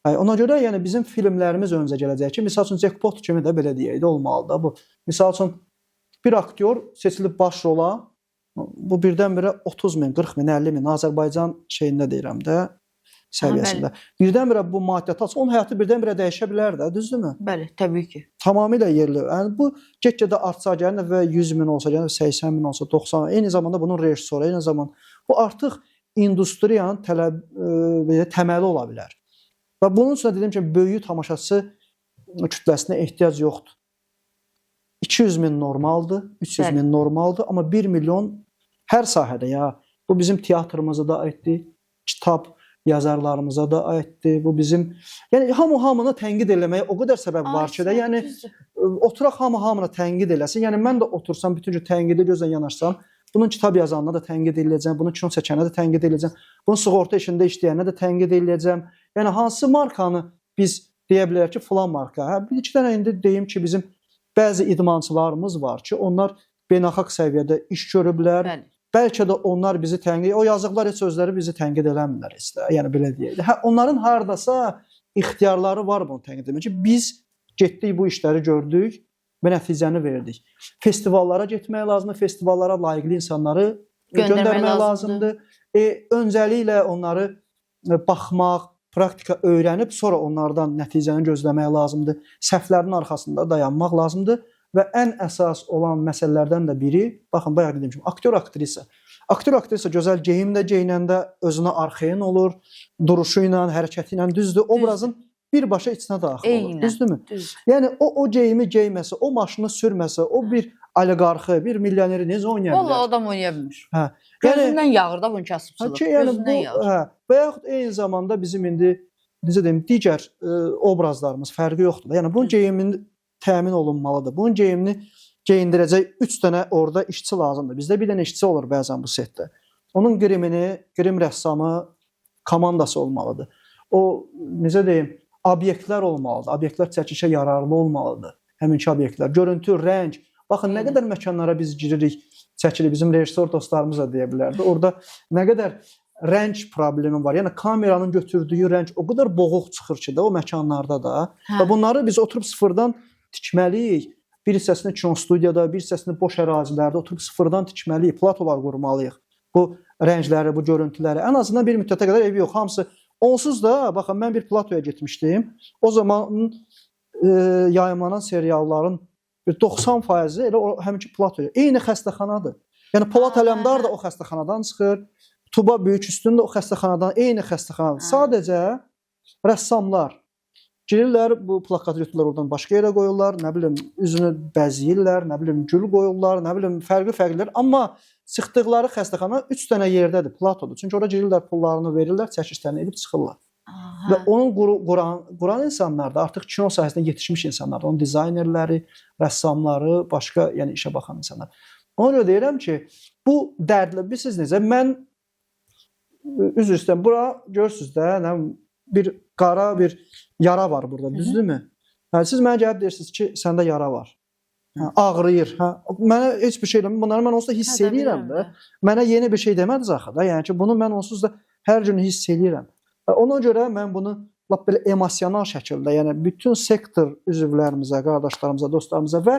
Ona görə yəni bizim filmlərimiz öncə gələcək ki, misal üçün Jackpot kimi də belə deyək də olmalıdır. Bu misal üçün bir aktyor seçilib baş rola, bu birdən-birə 30 min, 40 min, 50 min Azərbaycan şeyində deyirəm də, səviyyəsində. Birdən-birə bu maddiyyat alsa, onun həyatı birdən-birə dəyişə bilər də, düzdürmü? Bəli, təbii ki. Tamamilə yerli. Yəni bu get-gedə artsa gələn və 100 min olsa, gələn 80 min olsa, 90 min, eyni zamanda bunun rejissoru, eyni zamanda bu artıq industriyanın təməli ola bilər. Və bunun üçün dediyim ki, böyük tamaşaçı kütləsinə ehtiyac yoxdur. 200 min normaldır, 300 min normaldır, amma 1 milyon hər sahədə ya. Bu bizim teatrımıza da aiddir, kitab yazarlarımıza da aiddir. Bu bizim, yəni hamını tənqid eləməyə o qədər səbəb var ki də, yəni oturaq hamını tənqid eləsin. Yəni mən də otursam bütün gün tənqidi gözlə yanaşsam, bunun kitab yazanına da tənqid eləyəcəm, bunun kino çəkənə də tənqid eləyəcəm, bunun sığorta işində işləyənə də tənqid eləyəcəm. Yəni hansı markanı biz deyə bilərik ki, filan marka. Bir iki dənə indi deyim ki, bizim bəzi idmançılarımız var ki, onlar beynəlxalq səviyyədə iş görüblər. Bəlkə də onlar bizi tənqid, o yazıqlar heç özləri bizi tənqid eləmirlər istə. Yəni belə deyək. Onların hardasa ixtiyarları var bunu tənqid etmək ki, biz getdik bu işləri gördük və nəticəni verdik. Festivallara getmək lazımdır, festivallara layiqli insanları göndərmək lazımdır. Öncəliklə onları baxmaq, praktika öyrənib, sonra onlardan nəticəni gözləmək lazımdır. Səhvlərin arxasında dayanmaq lazımdır və ən əsas olan məsələlərdən də biri, baxın, bayaq dediyim kimi, aktyor, aktrisa. Aktyor, aktrisa gözəl geyimlə geyinəndə özünə arxayın olur, duruşu ilə, hərəkəti ilə, düzdür, obrazın birbaşa içinə daxil olur, düzdürmü? Yəni, o geyimi geyməsə, o maşını sürməsə, o bir oliqarxı, bir milyoneri necə oynaya bilər? Valla adam oynaya bilmir. Gözündən yağır da bunun kasıbçılıq. Gözündən yağır. Və yaxud eyni zamanda bizim indi, necə deyim, digər obrazlarımız fərqi yoxdur. Yəni, bunun geyimini təmin olunmalıdır. Bunun geyimini geyindirəcək 3 dənə orada işçi lazımdır. Bizdə bir dənə işçi olur bəzən bu setdə. Onun grim rəssamı, komandası olmalıdır. O, necə deyim, obyektlər olmalıdır. Obyektlər çəkişə yararlı olmalıdır. Həminki obyektlər. Görüntü, rəng. Baxın, nə qədər məkanlara biz giririk, çəkirik. Bizim rejissor dostlarımız da deyə bilərdi. Orada nə qədər rəng problemi var. Yəni kameranın götürdüyü rəng o qədər boğuq çıxır ki də o məkanlarda da. Və bunları biz oturub sıfırdan tikməliyik. Bir hissəsini kino studiyada, bir hissəsini boş ərazilərdə oturub sıfırdan tikməliyik. Platolar qurmalıyıq. Bu rəngləri, bu görüntüləri. Ən azından bir müddətə qədər evi yox. Hamısı onsuz da, baxın, mən bir platoya getmişdim. O zaman yayımlanan serialların 90% elə həminki platoya. Eyni xəstəxanadır. Yəni Polat Ələmdar da o xəstəxanadan çıxır. Tuba Böyük Üstün də o xəstəxanadan, eyni xəstəxanadan. Sadəcə rəssamlar girirlər, bu plakatı götürürlər, oradan başqa yerə qoyurlar, nə bilim, üzünü bəzəyirlər, nə bilim, gül qoyurlar, nə bilim, fərqli-fərqlilər. Amma çıxdıqları xəstəxana 3 dənə yerdədir, platodur. Çünki ora girirlər, pullarını verirlər, çəkişlərini edib çıxırlar. Və onun quran insanlar da artıq kino sahəsində yetişmiş insanlar, onun dizaynerləri, rəssamları, başqa yəni işə baxan insanlar. Ona görə deyirəm ki, bu dərdlə bilirsiniz necə? Mən üzr istəyirəm, bura görürsüz də, nə bir qara bir yara var burada, düzdürmü? Hə, siz mənə gəlib deyirsiniz ki, səndə yara var. Hə, ağrıyır. Hə, mənə heç bir şey eləmir. Bunları mən onsuz da hiss eləyirəm də. Mənə yeni bir şey demədiz axı da. Yəni ki, bunu mən onsuz da hər gün hiss eləyirəm. Ona görə mən bunu lap belə emosional şəkildə, yəni bütün sektor üzvlərimizə, qardaşlarımıza, dostlarımıza və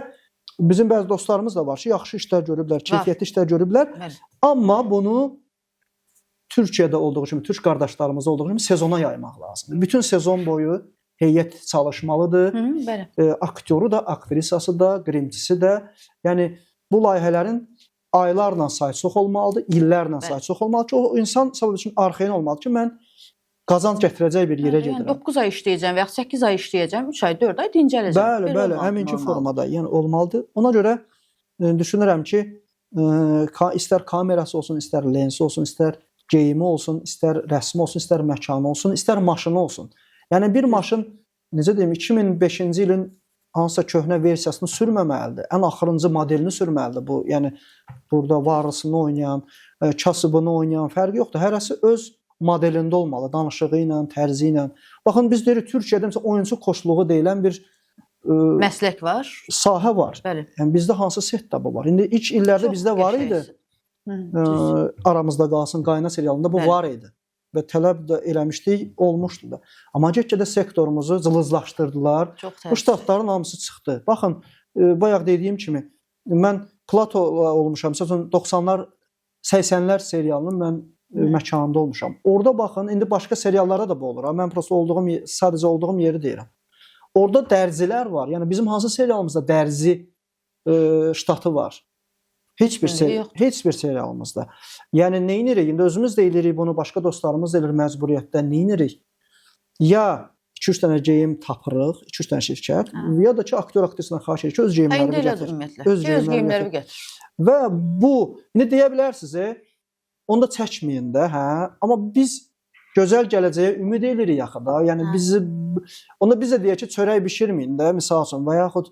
bizim bəzi dostlarımız da var ki, yaxşı işlər görüblər, keyfiyyətli işlər görüblər. Amma bunu Türkiyədə olduğu kimi, türk qardaşlarımızda olduğu kimi sezona yaymaq lazımdır. Bütün sezon boyu heyət çalışmalıdır. Aktyoru da, aktrisası da, qrimçisi də. Yəni bu layihələrin aylarla sayı çox olmalıdır, illərlə sayı çox olmalıdır ki, o insan səbəb üçün arxayın olmalıdır ki, mən qazanc gətirəcək bir yerə gedirəm. 9 ay işləyəcəm və ya 8 ay işləyəcəm, 3 ay, 4 ay dincələcəm. Bəli, həminki formada yəni olmalıdır. Ona görə düşünürəm ki, istər kamerası olsun, istər lensi olsun, istər geyimi olsun, istər rəsmi olsun, istər məkanı olsun, istər maşını olsun. Yəni bir maşın, necə deyim, 2005-ci ilin hansısa köhnə versiyasını sürməməlidir. Ən axırıncı modelini sürməlidir bu. Yəni burada varlısını oynayan, kasıbını oynayan fərqi yoxdur. Hərəsi öz modelində olmalı, danışığı ilə, tərzi ilə. Baxın, biz deyirik, Türkiyədə məsələn oyunçu koçluğu deyilən bir məslək var, sahə var. Bəli. Yəni bizdə hansı setdə var? İndi ilk illərdə bizdə var idi. Aramızda qalsın qayna serialında bu var idi. Və tələb də eləmişdik, olmuşdu da. Amma get-gedə sektorumuzu cılızlaşdırdılar. Bu ştatların hamısı çıxdı. Baxın, bayaq dediyim kimi, mən Plato olmuşam. Məsələn, 90-lar, 80-lər serialının mən məkanında olmuşam. Orada baxın, indi başqa seriallara da bu olur. Mən prosta sadəcə olduğum yeri deyirəm. Orada dərzilər var. Yəni bizim hansı serialımızda dərzi ştatı var? Heç bir serialımızda. Yəni nə edirik? İndi özümüz də edirik bunu, başqa dostlarımız da edir məcburiyyətdə. Nə edirik? Ya 2-3 dənə geyim tapırıq, 2-3 dənə şirkət, ya da ki, aktyor aktrisadan xahiş edir ki, öz geyimlərini gətir. Öz geyimlərini gətir. Və bu, indi deyə bilərsiniz, onu da çəkməyin də, hə? Amma biz gözəl gələcəyə ümid edirik axı da. Yəni onda biz də deyək ki, çörək bişirməyin də, misal üçün, və yaxud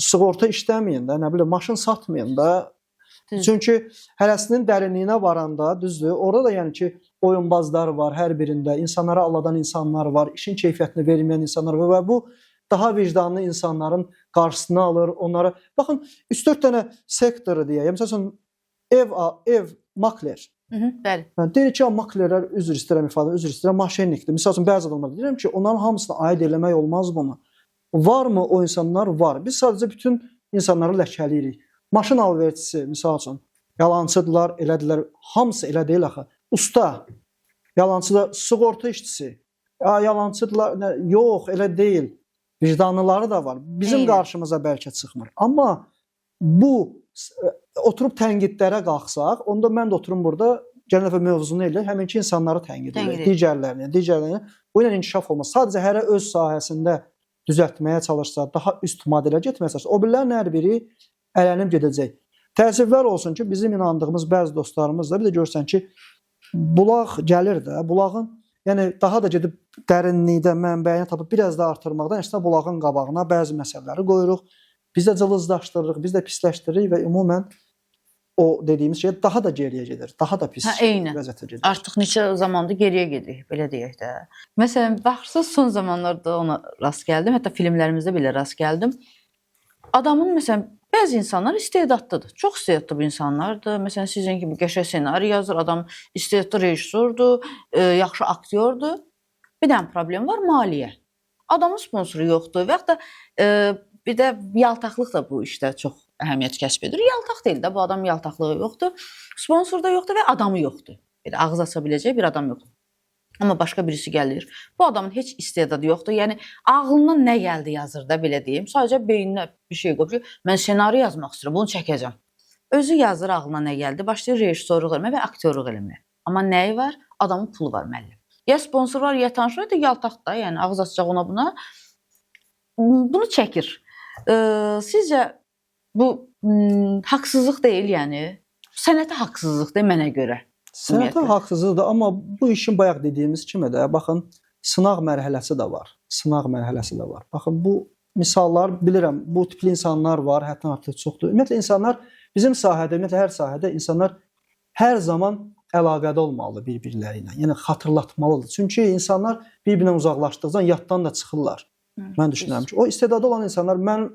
sığorta işləməyin də, nə bilim, maşın satmayın da. Çünki hərəsinin dərinliyinə varanda, düzdür, orada da yəni ki, oyunbazlar var hər birində, insanlara aldadan insanlar var, işin keyfiyyətini verməyən insanlar var və bu daha vicdanlı insanların qarşısını alır, onlara. Baxın, 3-4 dənə sektoru deyək, məsələn, ev makler. Bəli. Deyir ki, maklerlər üzr istəyirəm, maşenlikdir. Misal üçün, bəzi adamlar deyirəm ki, onların hamısını aid eləmək olmaz bunu. Varmı o insanlar? Var. Biz sadəcə bütün insanları ləkələyirik. Maşın alverçisi, misal üçün, yalancıdırlar, elədilər, hamısı elə deyil axı. Usta, yalancılar, sığorta işçisi, yalancıdırlar, yox, elə deyil. Vicdanlıları da var. Bizim qarşımıza bəlkə çıxmır. Amma bu, oturub tənqidlərə qalxsaq, onda mən də oturum burada, gələn dəfə mövzunu eləyək, həminki insanları tənqid edək, digərlərini. Bu ilə inkişaf olmaz. Sadəcə hərə öz sahəsində düzəltməyə çalışsa, daha üst modelə getməyə çalışsa, o birlərin hər biri ələnib gedəcək. Təəssüflər olsun ki, bizim inandığımız bəzi dostlarımız da bir də görsən ki, bulaq gəlir də, bulağın, yəni daha da gedib dərinlikdə mənbəyini tapıb biraz da artırmaqdan, işte bulağın qabağına bəzi məsələləri qoyuruq, biz də cılızlaşdırırıq, biz də pisləşdiririk və ümumən o dediyimiz şey daha da geriyə gedir, daha da pis vəziyyətə gedir. Artıq neçə zamandır geriyə gedirik, belə deyək də. Məsələn, baxırsınız, son zamanlarda ona rast gəldim, hətta filmlərimizdə belə rast gəldim. Adamın, məsələn, bəzi insanlar istedadlıdır, çox istedadlı bir insanlardır. Məsələn, sizin kimi qəşəng ssenari yazır, adam istedadlı rejissordur, yaxşı aktyordur. Bir dənə problem var, maliyyə. Adamın sponsoru yoxdur və yaxud da bir də yaltaqlıq da bu işdə çox əhəmiyyət kəsb edir. Yaltaq deyil də, bu adam yaltaqlığı yoxdur, sponsor da yoxdur və adamı yoxdur. Belə ağız aça biləcək bir adam yoxdur. Amma başqa birisi gəlir. Bu adamın heç istedadı yoxdur. Yəni ağlından nə gəldi yazır da, belə deyim. Sadəcə beyninə bir şey qoyur ki, mən ssenari yazmaq istəyirəm, bunu çəkəcəm. Özü yazır, ağlına nə gəldi, başlayır rejissorluq eləməyə və aktyorluq eləməyə. Amma nəyi var? Adamın pulu var müəllim. Ya sponsor var, ya tanış var, ya yaltaq da, yəni ağız açacaq ona buna. Bunu çəkir. Sizcə bu haqsızlıq deyil, yəni sənətə haqsızlıqdır mənə görə. Sənətə haqsızlıqdır, amma bu işin bayaq dediyimiz kimi də, baxın, sınaq mərhələsi də var. Sınaq mərhələsi də var. Baxın, bu misallar bilirəm, bu tipli insanlar var, həddən artıq çoxdur. Ümumiyyətlə insanlar bizim sahədə, ümumiyyətlə hər sahədə insanlar hər zaman əlaqədə olmalıdır bir-birləri ilə. Yəni xatırlatmalıdır. Çünki insanlar bir-birindən uzaqlaşdıqca yaddan da çıxırlar. Mən düşünürəm ki, o istedadlı olan insanlar, mən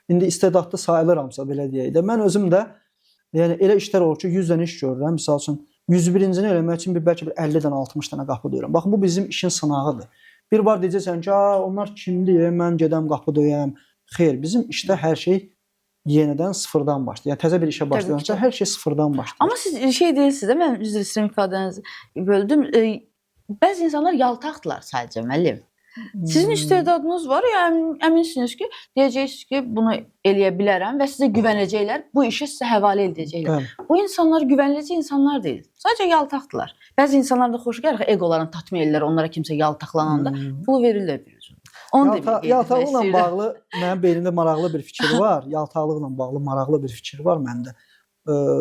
indi istedadlı sayılıramsa belə deyək də, mən özüm də yəni elə işlər olur ki, 100 dənə iş görürəm. Məsəl üçün 101-cini eləmək üçün bəlkə 50 dənə, 60 dənə qapı döyürəm. Baxın, bu bizim işin sınağıdır. Bir var deyəcəksən ki, onlar kimdir? Mən gedəm qapı döyəm. Xeyr, bizim işdə hər şey yenidən sıfırdan başlayır. Yəni təzə bir işə başlayanda hər şey sıfırdan başlayır. Amma siz şey deyilsiniz də, mən üzr istəyirəm ifadənizi böldüm. Bəzi insanlar yaltaqdılar sadəcə müəllim. Sizin istedadınız var, yəni əminsiniz ki, deyəcəksiniz ki, bunu eləyə bilərəm və sizə güvənəcəklər, bu işi sizə həvalə edəcəklər. Bu insanlar güvəniləcək insanlar deyil. Sadəcə yaltaqdılar. Bəzi insanlar da xoş gəlir, eqolarını tatmin edirlər, onlara kimsə yaltaqlananda pul verirlər bir üzüm. Yaltaqlıqla bağlı mənim beynimdə maraqlı bir fikir var. Yaltaqlıqla bağlı maraqlı bir fikir var məndə.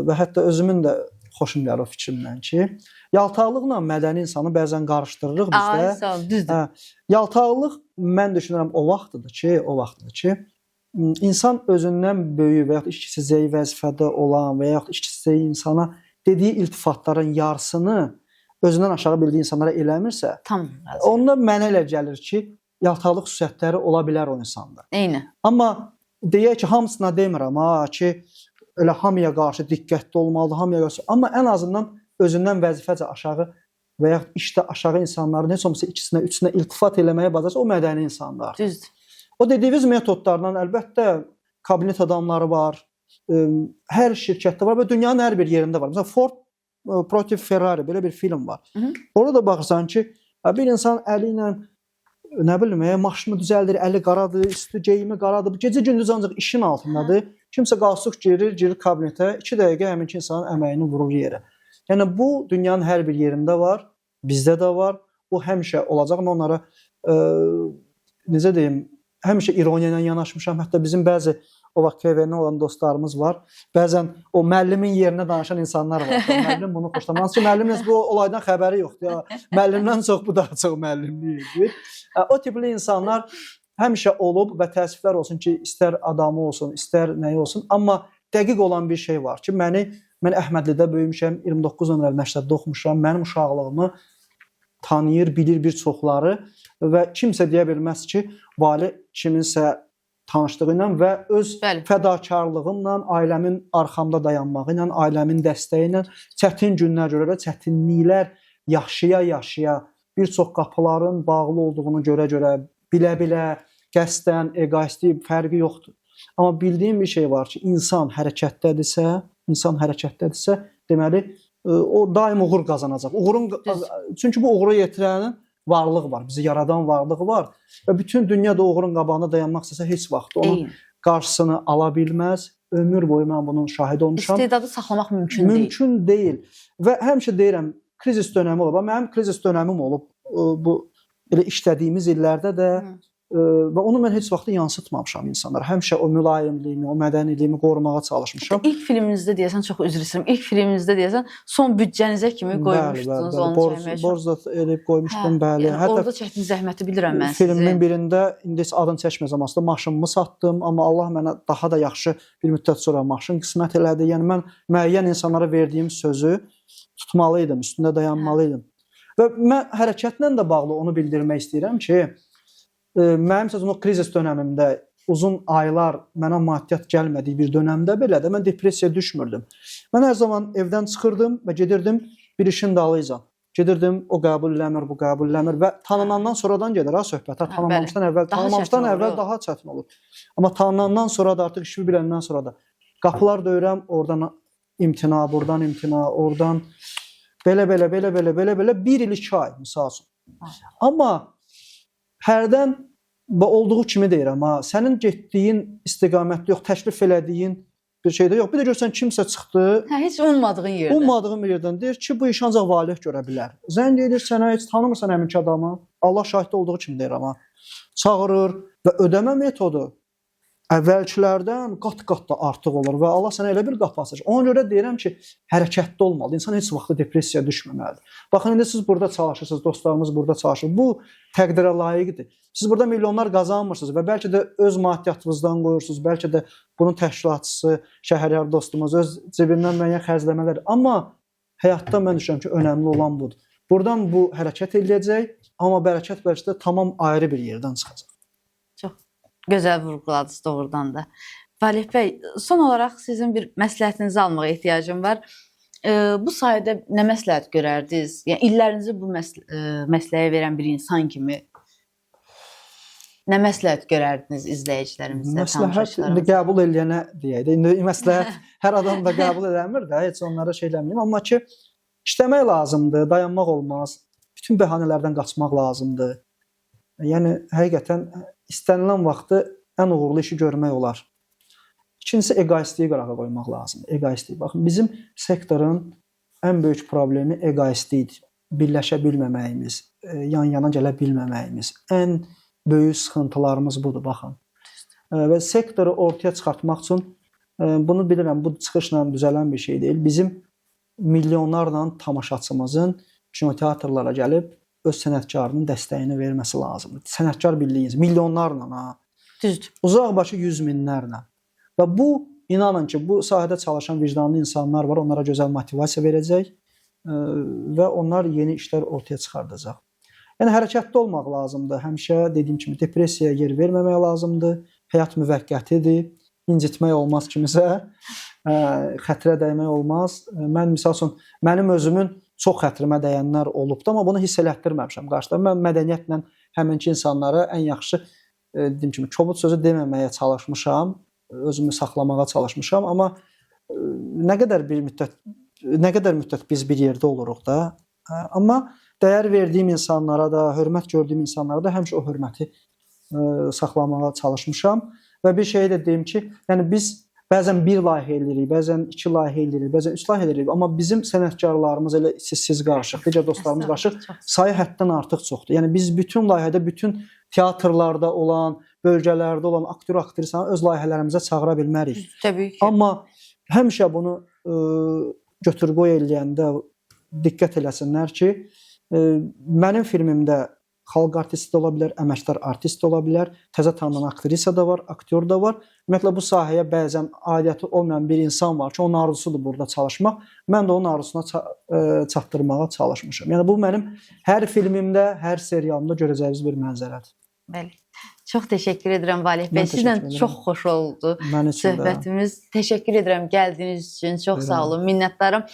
Və hətta özümün də xoşum gəlir o fikrimdən ki, yaltaqlıqla mədəni insanı bəzən qarışdırırıq bizdə. Ay, sağ ol, düzdür. Yaltaqlıq mən düşünürəm o vaxtdır ki, insan özündən böyük və ya işçisəyi vəzifədə olan və ya işçisəyi insana dediyi iltifatların yarısını özündən aşağı bildiyi insanlara eləmirsə, onda mənə elə gəlir ki, yaltaqlıq xüsusiyyətləri ola bilər o insanda. Eyni. Amma deyək ki, hamısına demirəm ki, elə hamıya qarşı diqqətli olmalıdır, hamıya qarşı. Amma ən azından özündən vəzifəcə aşağı və ya işdə aşağı insanların heç olmasa ikisinə, üçünə iltifat eləməyə bacarsa, o mədəni insanlar. Düzdür. O dediyiniz metodlardan əlbəttə kabinet adamları var, hər şirkətdə var və dünyanın hər bir yerində var. Məsələn, Ford Protiv Ferrari belə bir film var. Orada da baxırsan ki, bir insan əli ilə nə bilim, maşını düzəldir, əli qaradır, üstü geyimi qaradır. Gecə-gündüz ancaq işin altındadır. Kimsə qalsıq girir kabinetə, 2 dəqiqə həminki insanın əməyini vurur yerə. Yəni bu dünyanın hər bir yerində var, bizdə də var. Bu həmişə olacaq. Mən onlara necə deyim, həmişə ironiya ilə yanaşmışam. Hətta bizim bəzi o vaxt TVN olan dostlarımız var. Bəzən o müəllimin yerinə danışan insanlar var. Müəllim bunu xoşlamaz ki, müəllimin bu olaydan xəbəri yoxdur. Ya, müəllimdən çox bu daha çox müəllimlik edir. O tipli insanlar həmişə olub və təəssüflər olsun ki, istər adamı olsun, istər nəyi olsun. Amma dəqiq olan bir şey var ki, mən Əhmədlidə böyümüşəm, 29 nömrəli məktəbdə oxumuşam. Mənim uşaqlığımı tanıyır, bilir bir çoxları və kimsə deyə bilməz ki, vali kiminsə tanışlığı ilə və öz fədakarlığımla, ailəmin arxamda dayanmağı ilə, ailəmin dəstəyi ilə çətin günlər görə, çətinliklər yaşaya-yaşaya, bir çox qapıların bağlı olduğunu görə-görə, bilə-bilə, qəsdən, egoistik fərqi yoxdur. Amma bildiyim bir şey var ki, insan hərəkətdədirsə, deməli, o daim uğur qazanacaq. Çünki bu uğuru yetirənin varlıq var, bizi yaradan varlığı var və bütün dünyada uğurun qabağında dayanmaq istəsə heç vaxt onun qarşısını ala bilməz. Ömür boyu mən bunun şahid olmuşam. İstedadı saxlamaq mümkün deyil. Mümkün deyil. Və həmişə deyirəm, krizis dönəmi olub. Mənim krizis dönəmim olub bu elə işlədiyimiz illərdə də və onu mən heç vaxt yansıtmamışam insanlara. Həmişə o mülayimliyimi, o mədəniliyimi qorumağa çalışmışam. İlk filminizdə deyəsən, çox üzr istəyirəm, ilk filminizdə deyəsən, son büdcənizə kimi qoymuşdunuz onu çəkmək üçün. Borc da eləyib qoymuşdum, bəli. Yəni, orada çəkdiyiniz zəhməti bilirəm mən sizi. Filmin birində, indi heç adını çəkməzəm aslında, maşınımı satdım, amma Allah mənə daha da yaxşı bir müddət sonra maşın qismət elədi. Yəni, mən müəyyən insanlara verdiyim sözü tutmalıydım, üstündə dayanmalıydım. Və mən hərəkətlə də bağlı onu bildirmək istəyirəm ki, mənim sözüm o krizis dönəmimdə uzun aylar mənə maddiyyat gəlmədiyi bir dönəmdə belə də mən depressiyaya düşmürdüm. Mən hər zaman evdən çıxırdım və gedirdim bir işin dalıyca. Gedirdim, o qəbul eləmir, bu qəbul eləmir və tanınandan sonradan gedir ha söhbət. Tanınmamışdan əvvəl daha çətin olur. Amma tanınandan sonra da artıq işi biləndən sonra da qapılar döyürəm, oradan imtina, buradan imtina, oradan belə 1 il 2 ay misal üçün. Amma hərdən olduğu kimi deyirəm, sənin getdiyin istiqamətdə yox, təklif elədiyin bir şeydə yox. Bir də görsən kimsə çıxdı, heç ummadığın yerdən. Ummadığın bir yerdən deyir ki, bu iş ancaq valih görə bilər. Zəng edir sənə, heç tanımırsan həminki adamı. Allah şahiddə olduğu kimi deyirəm. Çağırır və ödəmə metodu əvvəlkilərdən qat-qat da artıq olur və Allah sənə elə bir qapı açacaq. Ona görə deyirəm ki, hərəkətli olmalıdır. İnsan heç vaxt depressiyaya düşməməlidir. Baxın, indi siz burada çalışırsınız, dostlarımız burada çalışır. Bu təqdirə layiqdir. Siz burada milyonlar qazanmırsınız və bəlkə də öz maddiyyatınızdan qoyursunuz, bəlkə də bunun təşkilatçısı, Şəhriyar dostumuz öz cibindən müəyyən xərcləmələr. Amma həyatda mən düşünürəm ki, önəmli olan budur. Buradan bu hərəkət eləyəcək, amma bərəkət bəlkə də tamam ayrı bir yerdən çıxacaq. Çox gözəl vurğuladınız doğrudan da. Valeh bəy, son olaraq sizin bir məsləhətinizi almağa ehtiyacım var. Bu sayədə nə məsləhət görərdiniz? Yəni illərinizi bu məsləyə verən bir insan kimi nə məsləhət görərdiniz izləyicilərimizə, Məsləhət qəbul eləyənə deyək də. İndi məsləhət hər adam da qəbul eləmir də, heç onlara şey eləməyim, amma ki işləmək lazımdır, dayanmaq olmaz. Bütün bəhanələrdən qaçmaq lazımdır. Yəni həqiqətən istənilən vaxtı ən uğurlu işi görmək olar. İkincisi egoistliyi qırağa qoymaq lazımdır. Egoistlik. Baxın, bizim sektorun ən böyük problemi egoistlikdir. Birləşə bilməməyimiz, yan-yana gələ bilməməyimiz. Ən böyük sıxıntılarımız budur, baxın. Və sektoru ortaya çıxartmaq üçün bunu bilirəm, bu çıxışla düzələn bir şey deyil. Bizim milyonlarla tamaşaçımızın kinoteatrlara gəlib öz sənətkarının dəstəyini verməsi lazımdır. Sənətkar birliyiniz milyonlarla, ha. Düzdür. Uzaqbaşı 100 minlərlə. Və bu, inanın ki, bu sahədə çalışan vicdanlı insanlar var, onlara gözəl motivasiya verəcək və onlar yeni işlər ortaya çıxardacaq. Yəni hərəkətli olmaq lazımdır. Həmişə dediyim kimi depressiyaya yer verməmək lazımdır. Həyat müvəqqətidir. İncitmək olmaz kimisə, xətrə dəymək olmaz. Mən misal üçün mənim özümün çox xətrimə dəyənlər olubdu, amma bunu hiss elətdirməmişəm qarşıda. Mən mədəniyyətlə həminki insanlara ən yaxşı dediyim kimi kobud sözü deməməyə çalışmışam, özümü saxlamağa çalışmışam, amma nə qədər müddət biz bir yerdə oluruq da. Amma dəyər verdiyim insanlara da, hörmət gördüyüm insanlara da həmişə o hörməti saxlamağa çalışmışam. Və bir şey də deyim ki, yəni biz bəzən bir layihə eləyirik, bəzən 2 layihə eləyirik, bəzən 3 layihə eləyirik, amma bizim sənətkarlarımız elə siz qarışıq, digər dostlarımız qarışıq, sayı həddən artıq çoxdur. Yəni biz bütün layihədə, bütün teatrlarda olan, bölgələrdə olan aktyor, aktrisanı öz layihələrimizə çağıra bilmərik. Təbii ki. Amma həmişə bunu götür-qoy eləyəndə diqqət eləsinlər ki, mənim filmimdə xalq artisti də ola bilər, əməkdar artist də ola bilər, təzə tanınan aktrisa da var, aktyor da var. Ümumiyyətlə bu sahəyə bəzən aidiyyəti olmayan bir insan var ki, onun arzusudur burada çalışmaq. Mən də onun arzusuna çatdırmağa çalışmışam. Yəni bu mənim hər filmimdə, hər serialımda görəcəyiniz bir mənzərədir. Bəli. Çox təşəkkür edirəm Valeh bəy. Sizlə çox xoş oldu söhbətimiz. Təşəkkür edirəm gəldiyiniz üçün. Çox sağ olun. Minnətdaram.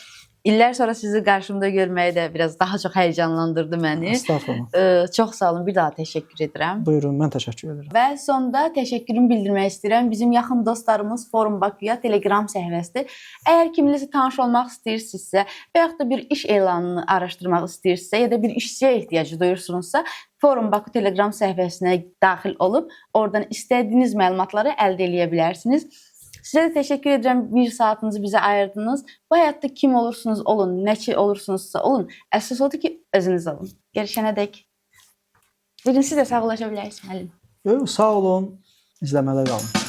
İllər sonra sizi qarşımda görməyi də biraz daha çox həyecanlandırdı məni. Estağfurullah. Çox sağ olun. Bir daha təşəkkür edirəm. Buyurun, mən təşəkkür edirəm. Və sonda təşəkkürümü bildirmək istəyirəm. Bizim yaxın dostlarımız Forum Bakıya Telegram səhifəsidir. Əgər kiminizlə tanış olmaq istəyirsinizsə və yaxud da bir iş elanını araşdırmaq istəyirsinizsə ya da bir işçiyə ehtiyacı duyursunuzsa, Forum Bakı Telegram səhifəsinə daxil olub oradan istədiyiniz məlumatları əldə edə bilərsiniz. Sizə də təşəkkür edirəm, bir saatınızı bizə ayırdınız. Bu həyatda kim olursunuz olun, nəçi olursunuzsa olun. Əsas odur ki, özünüz olun. Görüşənədək. Bugün siz də sağollaşa bilərsiniz, müəllim. Sağ olun, izləmədə qalın.